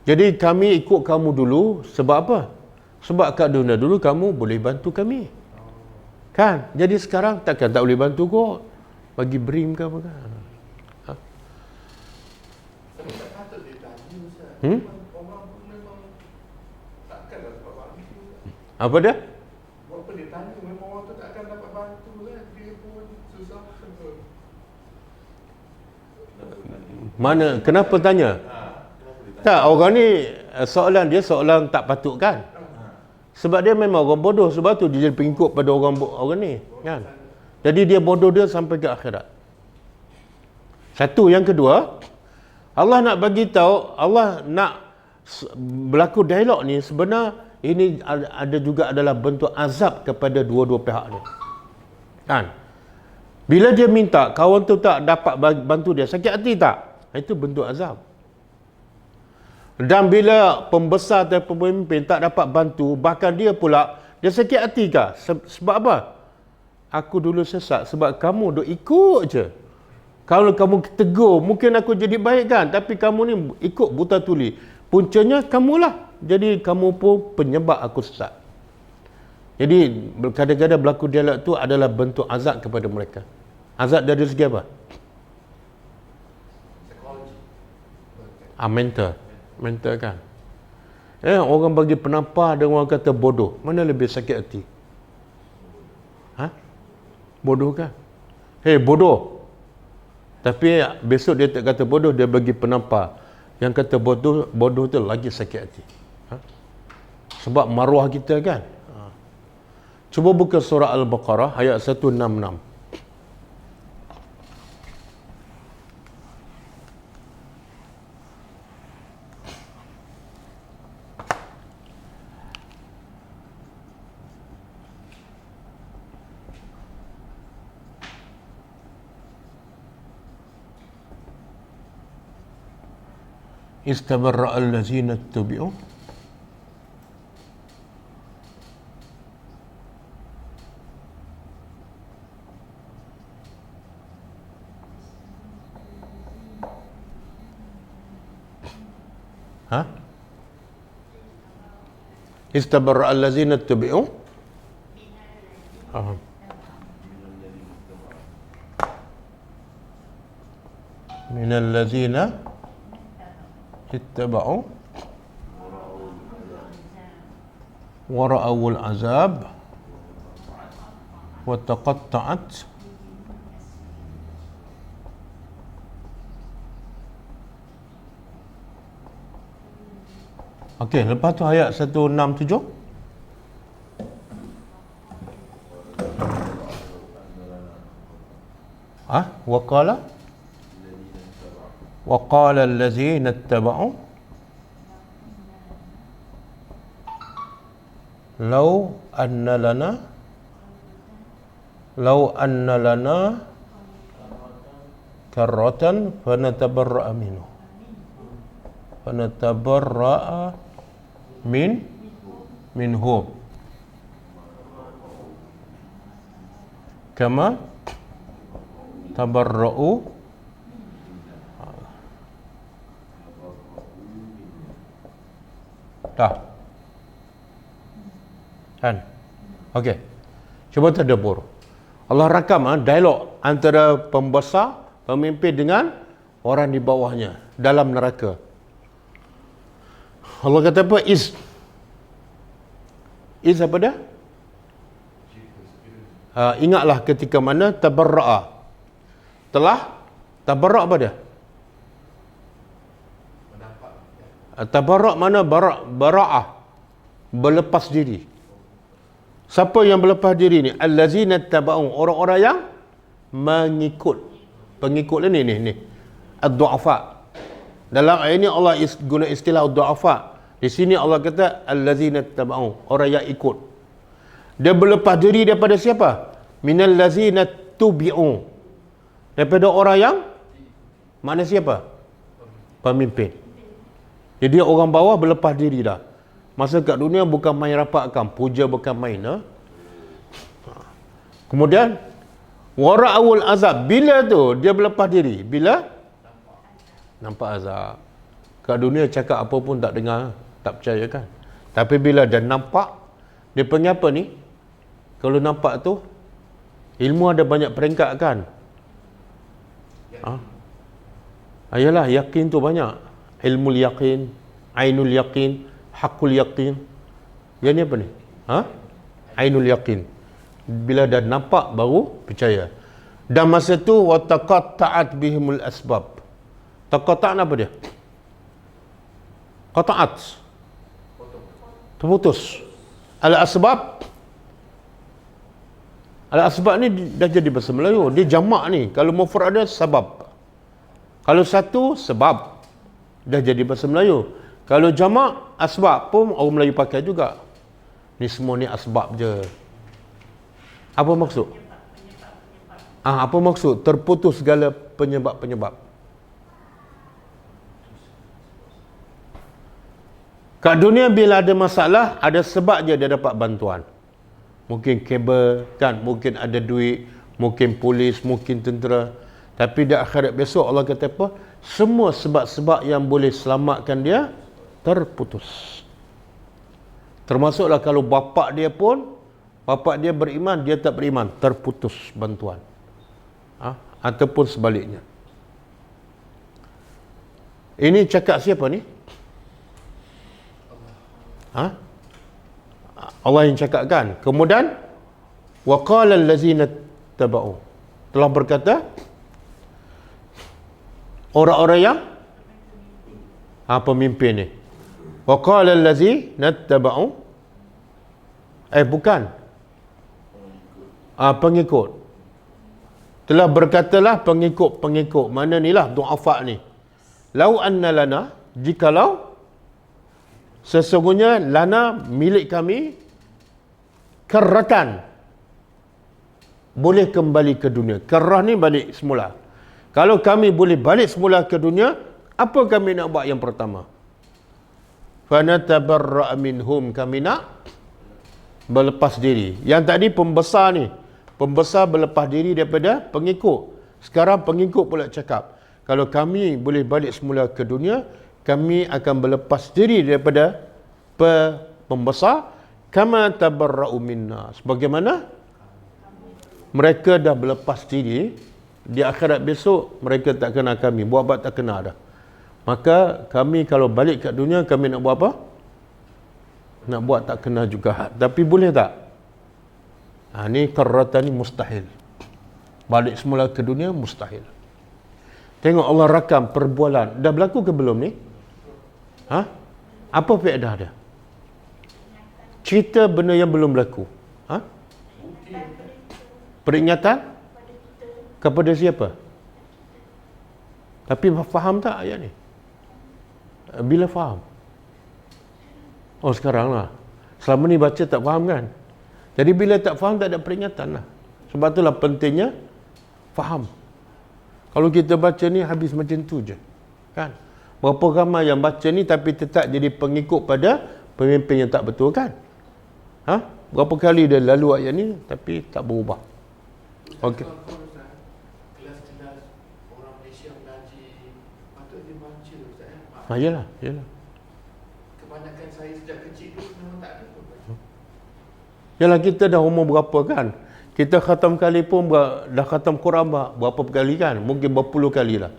Jadi kami ikut kamu dulu sebab apa? Sebab kat dunia dulu kamu boleh bantu kami. Kan? Jadi sekarang takkan tak boleh bantu kot. Bagi brim ke apa kan? Tapi tak patut dia tanya, Ustaz. Orang pun memang takkan dapat bantu. Apa dia? Apa dia tanya, memang orang tu takkan dapat bantu kan. Dia pun susah. Mana? Kenapa tanya? Tak, orang ni soalan dia soalan tak patut kan? Sebab dia memang orang bodoh, sebab tu dia jadi pengikut pada orang ni kan. Jadi dia bodoh dia sampai ke akhirat. Satu, yang kedua, Allah nak bagi tahu, Allah nak berlaku dialog ni sebenarnya ini ada juga adalah bentuk azab kepada dua-dua pihak ni. Kan? Bila dia minta kawan tu tak dapat bantu dia, sakit hati tak? Itu bentuk azab. Dan bila pembesar atau pemimpin tak dapat bantu, bahkan dia pula, dia sakit hati kah? Sebab apa? Aku dulu sesat sebab kamu duk ikut je. Kalau kamu tegur, mungkin aku jadi baik kan? Tapi kamu ni ikut buta tuli. Puncanya kamulah. Jadi kamu pun penyebab aku sesat. Jadi kadang-kadang berlaku dialog tu adalah bentuk azab kepada mereka. Azab dari segi apa? Mental kan. Orang bagi penampar dan orang kata bodoh. Mana lebih sakit hati? Bodoh kan? Bodoh. Tapi besok dia tak kata bodoh, dia bagi penampar. Yang kata bodoh tu lagi sakit hati. Sebab maruah kita kan. Cuba buka surah Al-Baqarah ayat 166. Istabarra'al ladzina tubi'u Ha? Istabarra allazina tabi'u. Faham. Min allazina ittaba'u wa ra'awul azab wa taqatta'at. Okey, lepas tu ayat 167. Waqala allazina ittaba'u law anna lana karratan fanatabarra'a minhu minhum kama tabarra'u dah kan. Okey, cuba tadabbur. Allah rakam dialog antara pembesar, pemimpin dengan orang di bawahnya dalam neraka. Allah kata apa? Is apa dah? Ingatlah ketika mana tabarra'a, telah tabarra' apa dia? Tabarra' mana bara'ah, berlepas diri. Siapa yang berlepas diri ni? Allazina taba'u, orang-orang yang mengikut. Pengikut ni ad-du'afa. Dalam ayat ini Allah guna istilah ad-du'afa. Di sini Allah kata allazina taba'u, orang yang ikut. Dia berlepas diri daripada siapa? Minal lazina tubi'u, daripada orang yang mana siapa? Pemimpin. Jadi orang bawah berlepas diri dah. Masa kat dunia bukan main rapatkan, puja bukan main. Kemudian wara'ul azab, bila tu dia berlepas diri? Bila nampak azab. Kat dunia cakap apa pun tak dengar, tak percaya kan. Tapi bila dia nampak, dia panggil apa ni? Kalau nampak tu, ilmu ada banyak peringkat kan. Ayalah, yakin tu banyak. Ilmul yakin, ainul yakin, hakul yakin. Yang ni apa ni? Ainul yakin. Bila dah nampak baru percaya. Dan masa tu wa taqatta'at bihimul asbab. Taqatta'at apa dia? Qata'at, terputus. Al-asbab ni dah jadi bahasa Melayu. Dia jamak ni. Kalau mufrad ada sabab. Kalau satu sebab, dah jadi bahasa Melayu. Kalau jamak asbab pun orang Melayu pakai juga. Ni semua ni asbab je. Apa maksud? Apa maksud? Terputus segala penyebab-penyebab. Kat dunia bila ada masalah, ada sebab je dia dapat bantuan. Mungkin kabel kan, mungkin ada duit, mungkin polis, mungkin tentera. Tapi di akhirat besok Allah kata apa? Semua sebab-sebab yang boleh selamatkan dia terputus. Termasuklah kalau bapak dia beriman, dia tak beriman, terputus bantuan. Ataupun sebaliknya. Ini cakap siapa ni? Allah yang cakap kan. Kemudian waqala allazina taba'u, telah berkata orang-orang yang pemimpin ni. Waqala allazina taba'u, bukan pengikut. Telah berkatalah pengikut. Mana ni lah du'afa ni. Lau anna lana, jikalau sesungguhnya lana milik kami karratan, boleh kembali ke dunia. Karrah ni balik semula. Kalau kami boleh balik semula ke dunia, apa kami nak buat yang pertama? Fanatabarra' minhum, kami nak berlepas diri. Yang tadi pembesar ni, pembesar berlepas diri daripada pengikut. Sekarang pengikut pula cakap, kalau kami boleh balik semula ke dunia, kami akan berlepas diri daripada pembesar, kama tabarra'u minna, sebagaimana mereka dah berlepas diri. Di akhirat besok mereka tak kenal kami, buat tak kenal dah. Maka kami kalau balik kat dunia, kami nak buat apa? Nak buat tak kenal juga. Tapi boleh tak? Ni karratan ni mustahil. Balik semula ke dunia mustahil. Tengok Allah rakam perbualan. Dah berlaku ke belum ni? Apa faedah dia? Cerita benda yang belum berlaku. Peringatan kepada siapa? Tapi faham tak ayat ni? Bila faham? Oh, sekarang lah. Selama ni baca tak faham kan? Jadi bila tak faham, tak ada peringatan lah. Sebab itulah pentingnya faham. Kalau kita baca ni habis macam tu je, kan? Berapa ramai yang baca ni tapi tetap jadi pengikut pada pemimpin yang tak betul, kan? Berapa kali dia lalu ayat ni tapi tak berubah. Okey. Kelas-kelas orang Malaysia mengaji, patut dia baca, Ustaz. Yalah. Kebanyakan saya sejak kecil tu memang tak ada pun baca. Yalah, kita dah umur berapa kan? Kita khatam kali pun dah khatam Quran berapa kali kan? Mungkin berpuluh kali lah.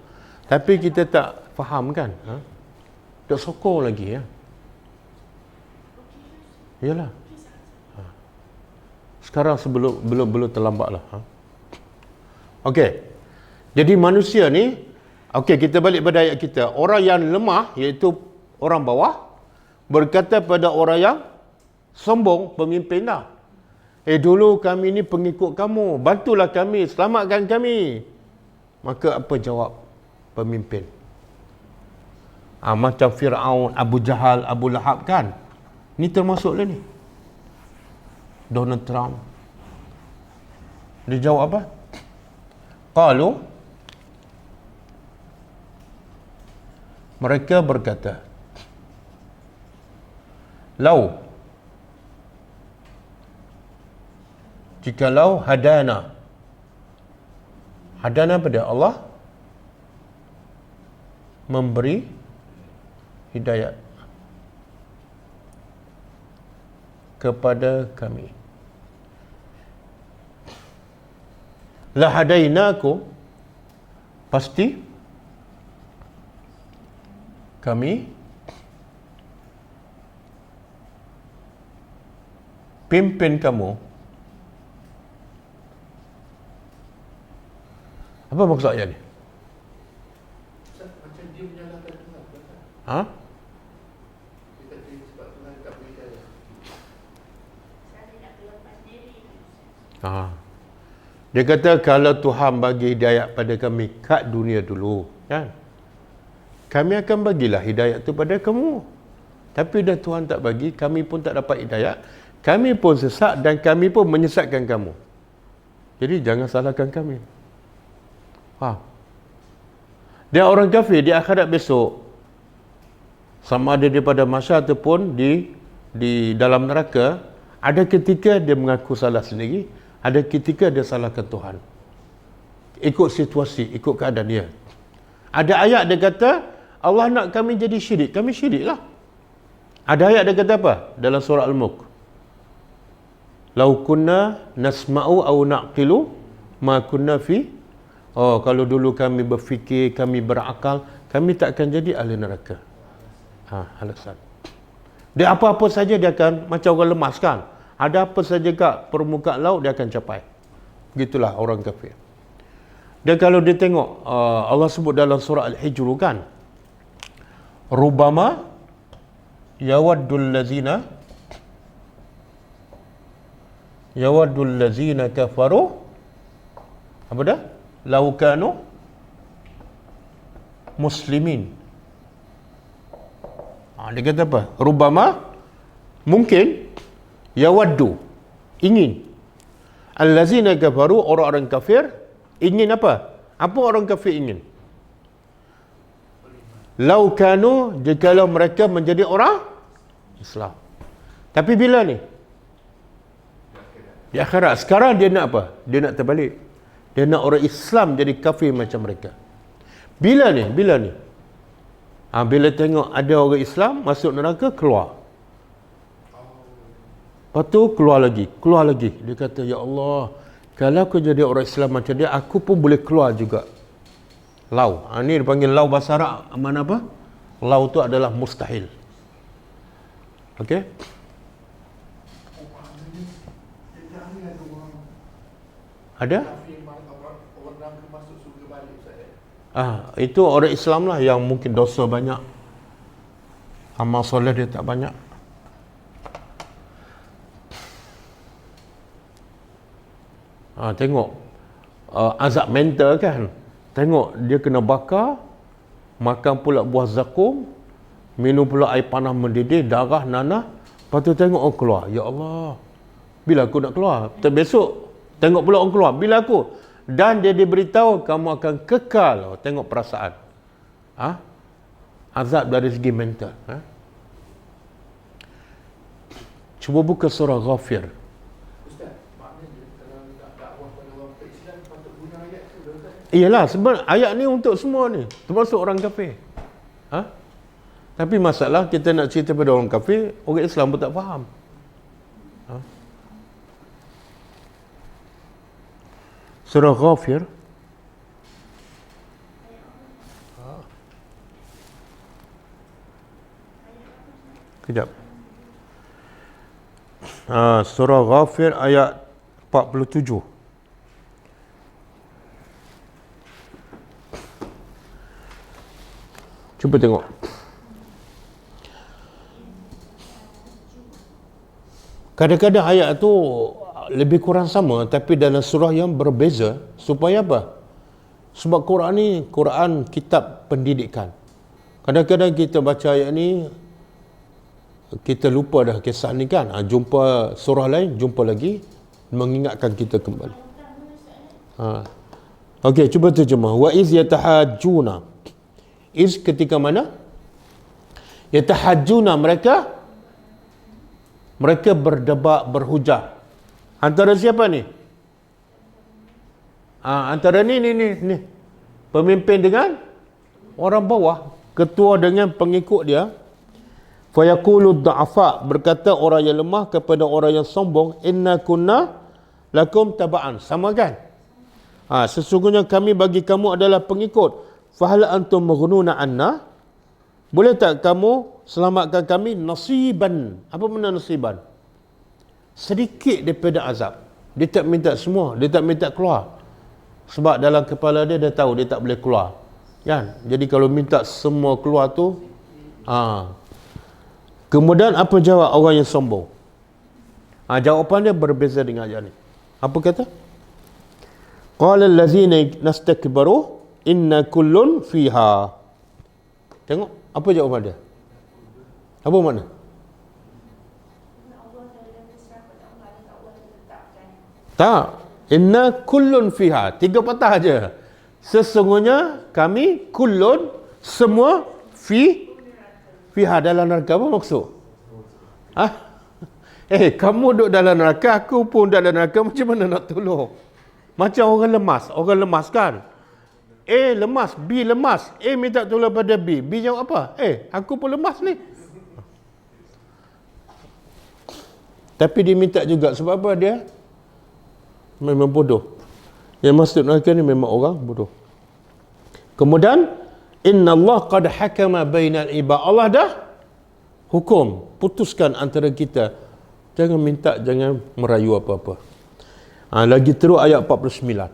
Tapi kita tak faham kan? Tak sokong lagi ya. Yalah. Sekarang belum terlambat lah. Okey. Jadi manusia ni, okey, kita balik pada ayat kita. Orang yang lemah, iaitu orang bawah, berkata pada orang yang sombong, pemimpin dah. Dulu kami ni pengikut kamu, bantulah kami, selamatkan kami. Maka apa jawab pemimpin? Macam Fir'aun, Abu Jahal, Abu Lahab kan? Ni termasuklah ni. Donald Trump. Dia jawab apa? Qalu, mereka berkata, lau, jikalau hadana pada Allah memberi hidayat kepada kami, la hadainakum, pasti kami pimpin kamu. Apa maksud ayat ni? Ustaz, macam dia menyalahkan Tuhan, betul? Dia kata sebab Tuhan tak beri hidayah. Saya nak berlepas diri. Dia kata kalau Tuhan bagi hidayat pada kami kat dunia dulu, kan? Kami akan bagilah hidayat tu pada kamu. Tapi dah Tuhan tak bagi, kami pun tak dapat hidayat. Kami pun sesat dan kami pun menyesatkan kamu. Jadi jangan salahkan kami. Dia orang kafir di akhirat besok, sama ada daripada mahsyar ataupun di dalam neraka, ada ketika dia mengaku salah sendiri, ada ketika dia salahkan Tuhan. Ikut situasi, ikut keadaan dia. Ada ayat dia kata Allah nak kami jadi syirik, kami syiriklah. Ada ayat dia kata apa? Dalam surah Al-Mulk, lau kunna nasma'u aw na'qilu ma kunna fi. Kalau dulu kami berfikir, kami berakal, kami tak akan jadi ahli neraka. Alasan. Dia apa-apa saja dia akan macam orang lemas kan. Ada apa saja kat permukaan laut dia akan capai. Begitulah orang kafir. Dan kalau dia tengok Allah sebut dalam surah Al-Hijr kan, rubama yawaddul ladzina kafaru, apa dah? Laukanu muslimin. Dia kata apa? Rubama, mungkin, yawaddu, ingin, allazina kafaru, orang-orang kafir, ingin apa? Apa orang kafir ingin? Laukanu, jikalau mereka menjadi orang Islam. Tapi bila ni? Di akhirat. Sekarang dia nak apa? Dia nak terbalik. Dia nak orang Islam jadi kafir macam mereka. Bila ni? Bila tengok ada orang Islam masuk neraka, keluar. Lepas tu keluar lagi. Dia kata, ya Allah, kalau aku jadi orang Islam macam dia, aku pun boleh keluar juga. Lau. Ni dipanggil lau bahasa Arab. Mana apa? Lau tu adalah mustahil. Okey? Ada? Itu orang Islam lah yang mungkin dosa banyak. Amal soleh dia tak banyak. Tengok azab mental kan. Tengok dia kena bakar, makan pula buah zakum, minum pula air panas mendidih, darah, nanah. Lepas tu tengok orang keluar. Ya Allah, bila aku nak keluar? Besok tengok pula orang keluar. Bila aku? Dan dia diberitahu kamu akan kekal. Tengok perasaan. Azab dari segi mental. Cuba buka surah Ghafir. Iyalah, sebenarnya ayat ni untuk semua ni, termasuk orang kafir. Tapi masalah kita nak cerita pada orang kafir, orang Islam pun tak faham. Surah Ghafir. Kejap. Surah Ghafir ayat 47. Cuba tengok. Kadang-kadang ayat tu lebih kurang sama tapi dalam surah yang berbeza. Supaya apa? Sebab Quran ni Quran kitab pendidikan. Kadang-kadang kita baca ayat ni kita lupa dah kisah ni kan. Jumpa surah lain, jumpa lagi, mengingatkan kita kembali. Okey, cuba terjemah. Wa iz yatahajjuna. Iz ketika mana? Yatahajjuna, mereka berdebat, berhujah. Antara siapa ni? Antara ni. Pemimpin dengan orang bawah, ketua dengan pengikut dia. Fa yaqulu du'afa, berkata orang yang lemah kepada orang yang sombong, inna kunna lakum taba'an. Sama kan? Sesungguhnya kami bagi kamu adalah pengikut. Fahal antum maghnuna anna? Boleh tak kamu selamatkan kami? Nasiban. Apa makna nasiban? Sedikit daripada azab. Dia tak minta semua, dia tak minta keluar. Sebab dalam kepala dia tahu dia tak boleh keluar. Kan? Jadi kalau minta semua keluar tu, kemudian apa jawab orang yang sombong? Jawapan dia berbeza dengan ayat ni. Apa kata? Qala allazina nastakbaru inna kullun fiha. Tengok apa jawapan dia? Apa makna? Tak. Inna kullun fiha. 3 patah aja. Sesungguhnya kami kullun semua fiha dalam neraka. Apa maksud? Kamu duduk dalam neraka, aku pun dalam neraka, macam mana nak tolong? Macam orang lemas kan? A lemas, B lemas. A minta tolong pada B. B jawab apa? Aku pun lemas ni. Tapi dia minta juga. Sebab apa dia? Memang bodoh. Yang masuk neraka ni memang orang bodoh. Kemudian, Inna Allah qad hakama bainal ibad. Allah dah hukum, putuskan antara kita. Jangan minta, jangan merayu apa-apa. Lagi terus ayat 49.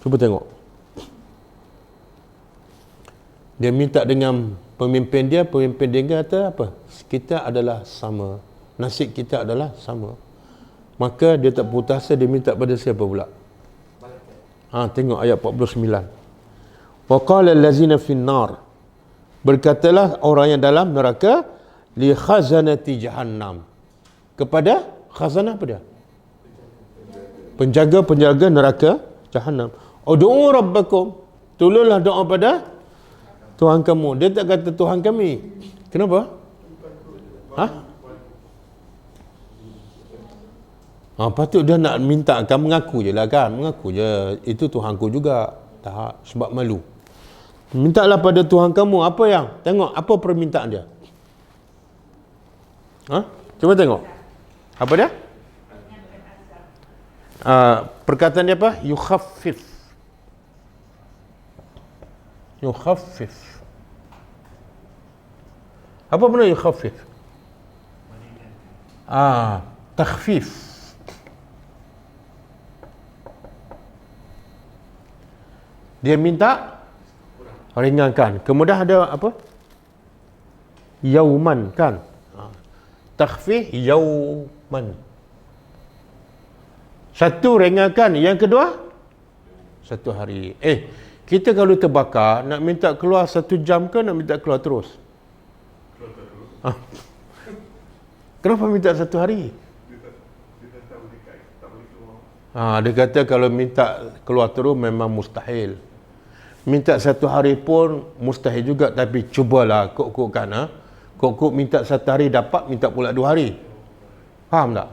Cuba tengok. Dia minta dengan pemimpin dia kata apa? Kita adalah sama. Nasib kita adalah sama. Maka dia tak putus asa, dia minta pada siapa pula? Tengok ayat 49. Wa qala allazina fin nar. Berkatalah orang yang dalam neraka li khazanati jahannam. Kepada khazanah apa dia? Penjaga-penjaga neraka jahannam. Ud'u rabbakum. Tolonglah doa pada Tuhan kamu. Dia tak kata Tuhan kami. Kenapa? Patut dia nak minta kan, mengaku je lah kan. Mengaku je. Itu Tuhanku juga. Tak. Sebab malu. Mintalah pada Tuhan kamu apa yang, tengok apa permintaan dia. Cuba tengok. Apa dia? Perkataan dia apa? Yukhaffif. Yukhaffif. Apa benda yukhaffif? Takhfif. Dia minta ringankan. Kemudian ada apa? Yauman kan? Takhfif yauman. Satu ringankan, yang kedua satu hari. Kita kalau terbakar nak minta keluar 1 jam ke nak minta keluar terus? Kenapa minta 1 hari? Dia kata kalau minta keluar terus memang mustahil. Minta 1 hari pun mustahil juga, tapi cubalah kok-kokkan. Kok minta 1 hari dapat, minta pula 2 hari. Faham tak?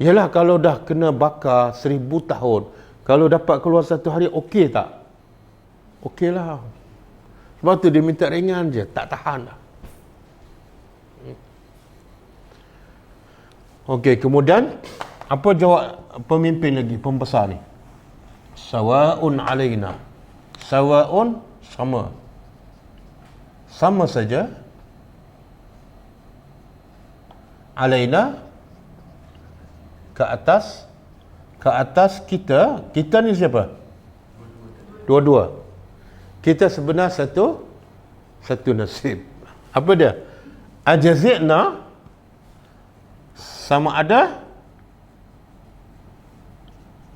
Yalah, kalau dah kena bakar 1000 tahun, kalau dapat keluar 1 hari, okey tak? Okey lah. Sebab tu dia minta ringan je, tak tahan dah. Okey, kemudian apa jawab pemimpin lagi, pembesar ni? Sawa'un alaina. Sawa'un, sama. Sama saja. Alaina, ke atas kita. Kita ni siapa? Dua-dua. Kita sebenarnya satu nasib. Apa dia? Ajazi'na,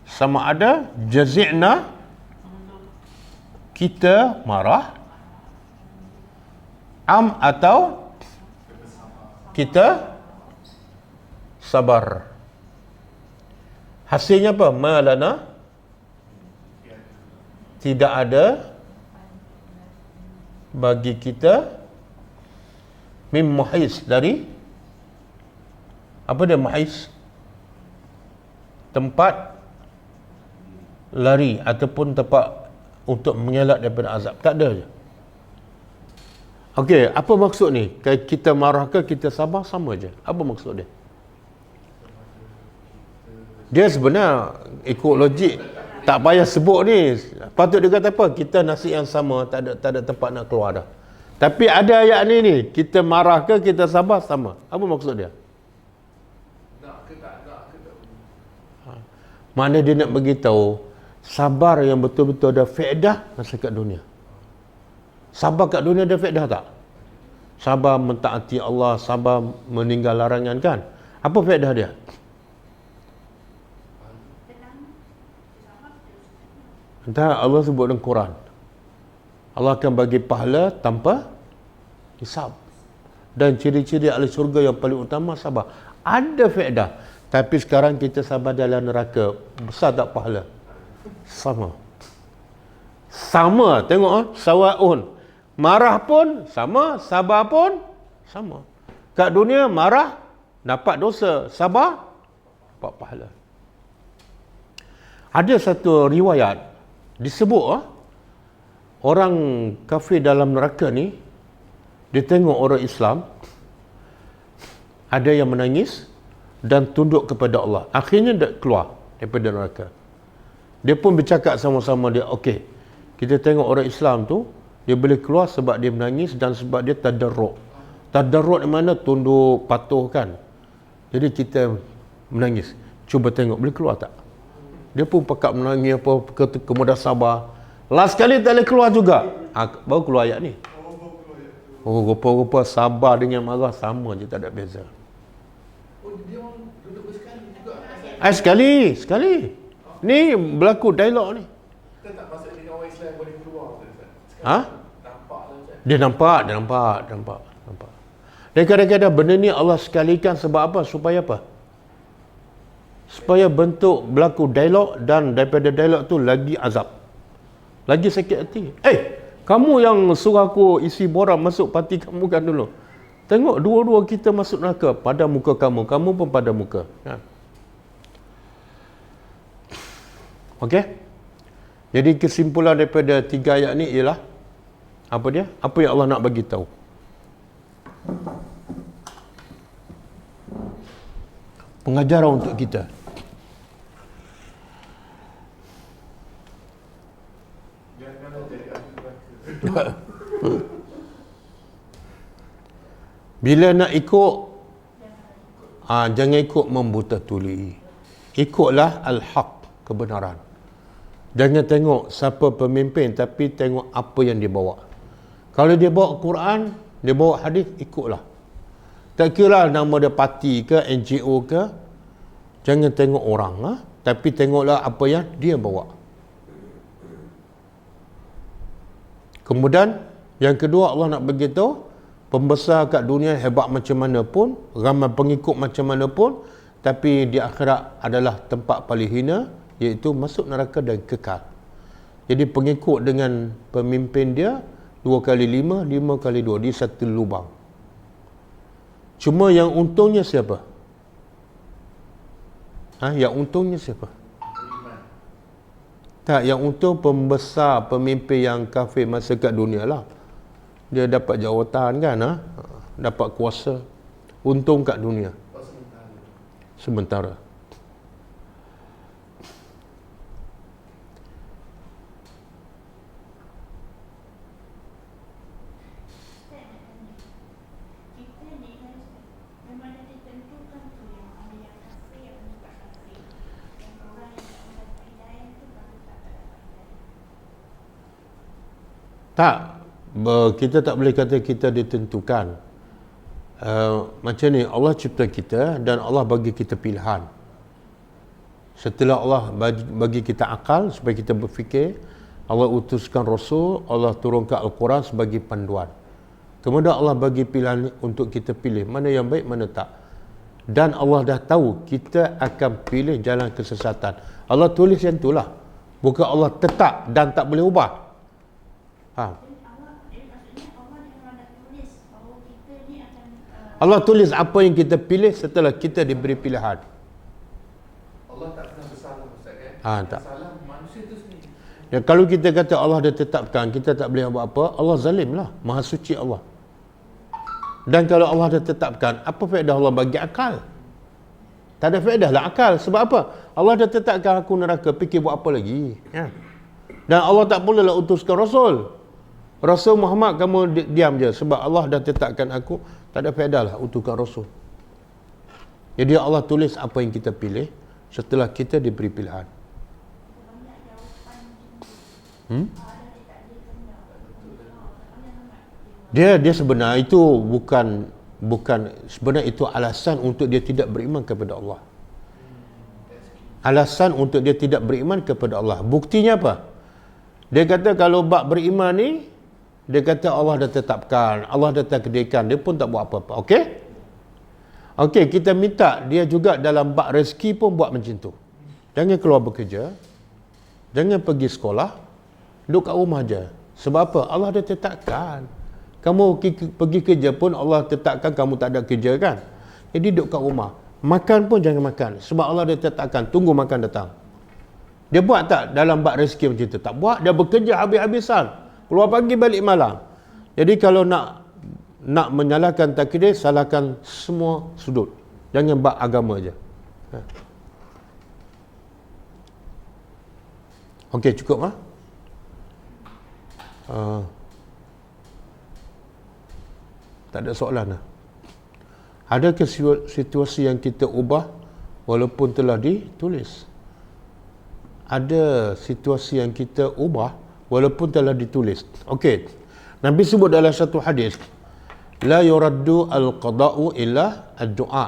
sama ada jazi'na, kita marah, atau kita sabar. Hasilnya apa? Malana, tidak ada bagi kita min muhais, dari apa dia muhais? Tempat lari ataupun tempat untuk mengelak daripada azab. Tak ada je. Okey, apa maksud ni? Kita marah ke kita sabar, sama je. Apa maksud dia? Dia sebenarnya ikut logik, tak payah sebut ni. Patut dia kata apa? Kita nasib yang sama, tak ada tempat nak keluar dah. Tapi ada ayat ni, kita marah ke kita sabar, sama. Apa maksud dia? Nak ke tak nak ke tak. Mana dia nak beritahu sabar yang betul-betul ada faedah masa kat dunia. Sabar kat dunia ada faedah tak? Sabar mentaati Allah, sabar meninggal larangan kan? Apa faedah dia? Entah, Allah sebut dalam Quran, Allah akan bagi pahala tanpa hisab. Dan ciri-ciri ahli syurga yang paling utama sabar. Ada faedah. Tapi sekarang kita sabar dalam neraka, besar tak pahala? Sama. Sama, tengok sawa'un. Marah pun sama, sabar pun sama. Kat dunia marah dapat dosa, sabar dapat pahala. Ada satu riwayat disebut orang kafir dalam neraka ni, dia tengok orang Islam, ada yang menangis dan tunduk kepada Allah. Akhirnya dia keluar daripada neraka. Dia pun bercakap sama-sama dia, okey, kita tengok orang Islam tu, dia boleh keluar sebab dia menangis dan sebab dia tadarruk. Tadarruk di mana? Tunduk, patuh kan. Jadi kita menangis. Cuba tengok, boleh keluar tak? Dia pun pakak menangis, kemudian sabar. Last kali tak boleh keluar juga. Baru keluar ayat ni. Oh, rupa-rupa sabar dengan marah sama je, tak ada beza. Oh, dia orang duduk bersekali juga. Sekali. Ni berlaku dialog ni. Kita tak masuk dengan orang Islam boleh keluar. Nampak lah Ustaz. Dia nampak. Dan kadang-kadang benda ni Allah sekalikan sebab apa? Supaya apa? Supaya bentuk berlaku dialog, dan daripada dialog tu lagi azab. Lagi sakit hati. Kamu yang suruh aku isi borang masuk parti kamu kan dulu. Tengok dua-dua kita masuk neraka pada muka kamu. Kamu pun pada muka. Okey? Jadi kesimpulan daripada 3 ayat ni ialah apa dia? Apa yang Allah nak bagi tahu? Pengajaran untuk kita. Janganlah jadi ahli neraka. Bila nak ikut, jangan ikut membuta tuli. Ikutlah al-haq, kebenaran. Jangan tengok siapa pemimpin, tapi tengok apa yang dia bawa. Kalau dia bawa Quran, dia bawa hadis, ikutlah. Tak kira nama dia parti ke, NGO ke, jangan tengok orang, tapi tengoklah apa yang dia bawa. Kemudian, yang kedua Allah nak beritahu, pembesar kat dunia hebat macam mana pun, ramai pengikut macam mana pun, tapi di akhirat adalah tempat paling hina, iaitu masuk neraka dan kekal. Jadi pengikut dengan pemimpin dia 2 kali 5, 5 kali 2, di satu lubang. Cuma yang untungnya siapa? Yang untungnya siapa? Beriman. Tak, yang untung pembesar, pemimpin yang kafir masa kat dunia lah. Dia dapat jawatan kan, dapat kuasa. Untung kat dunia. Oh, sementara. Sementara. Saya nak tanya, kita ni kan memang dah ditentukan tu yang ada yang kafir, yang bukan kafir. Yang orang yang tak mendapat hidayah tu baru tak dapat hidayah. Tak, kita tak boleh kata kita ditentukan. Macam ni, Allah cipta kita dan Allah bagi kita pilihan. Setelah Allah bagi kita akal supaya kita berfikir, Allah utuskan Rasul, Allah turunkan Al-Quran sebagai panduan. Kemudian Allah bagi pilihan untuk kita pilih mana yang baik, mana tak. Dan Allah dah tahu kita akan pilih jalan kesesatan. Allah tulis yang itulah. Bukan Allah tetap dan tak boleh ubah. Faham? Maksudnya Allah memang dah tulis bahawa kita ni akan Allah tulis apa yang kita pilih setelah kita diberi pilihan. Allah tak pernah bersalah, Ustaz kan? Tak. Salah manusia tu sendiri. Ya, kalau kita kata Allah dah tetapkan, kita tak boleh buat apa, Allah zalim lah. Maha suci Allah. Dan kalau Allah dah tetapkan, apa faedah Allah bagi akal? Tak ada faedah lah akal. Sebab apa? Allah dah tetapkan aku neraka, fikir buat apa lagi? Ya. Dan Allah tak bolehlah utuskan Rasul. Rasul Muhammad kamu diam je. Sebab Allah dah tetapkan aku, tak ada faedah lah utuskan Rasul. Jadi Allah tulis apa yang kita pilih setelah kita diberi pilihan. banyak jawapan Dia sebenarnya itu bukan sebenarnya itu alasan untuk dia tidak beriman kepada Allah. Alasan untuk dia tidak beriman kepada Allah. Buktinya apa? Dia kata kalau bab beriman ni, dia kata Allah dah tetapkan, Allah dah takdirkan, dia pun tak buat apa-apa. Okey? Okey, kita minta dia juga dalam bab rezeki pun buat macam tu. Jangan keluar bekerja, jangan pergi sekolah, duduk kat rumah je. Sebab apa? Allah dah tetapkan. Kamu pergi kerja pun Allah tetapkan kamu tak ada kerja kan. Jadi duduk kat rumah. Makan pun jangan makan. Sebab Allah dah tetapkan. Tunggu makan datang. Dia buat tak dalam bab rezeki macam tu? Tak buat. Dia bekerja habis-habisan. Keluar pagi balik malam. Jadi kalau nak menyalahkan takdir, salahkan semua sudut. Jangan bab agama je. Okey, cukup lah. Tak ada soalan lah. Adakah situasi yang kita ubah walaupun telah ditulis? Ada situasi yang kita ubah walaupun telah ditulis. Okey. Nabi sebut dalam satu hadis, la yuraddu al-qada'u illa ad-du'a.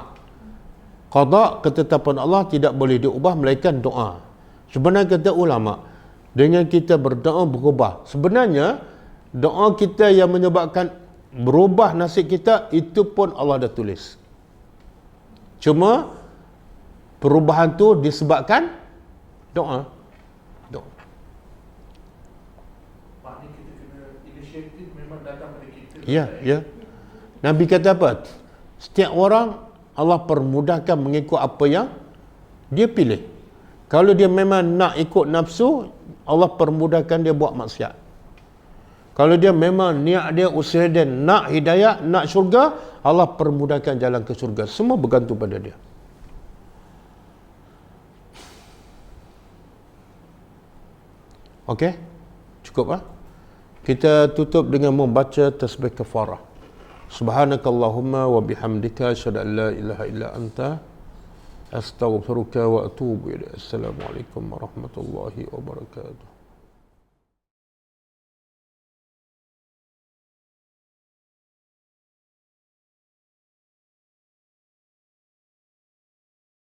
Qada', ketetapan Allah, tidak boleh diubah melainkan doa. Sebenarnya kata ulama, dengan kita berdoa berubah. Sebenarnya doa kita yang menyebabkan berubah nasib kita, itu pun Allah dah tulis. Cuma perubahan tu disebabkan doa. Maknanya kita kena inisiatif memang datang pada kita. Ya. Nabi kata apa? Setiap orang Allah permudahkan mengikut apa yang dia pilih. Kalau dia memang nak ikut nafsu, Allah permudahkan dia buat maksiat. Kalau dia memang niat dia, usaha dia nak hidayah, nak syurga, Allah permudahkan jalan ke syurga. Semua bergantung pada dia. Okey? Cukup ah? Kita tutup dengan membaca tasbih kafarah. Subhanakallahumma wa bihamdika asyhadu an la ilaha illa anta astaghfiruka wa atubu ilaik. Assalamualaikum warahmatullahi wabarakatuh.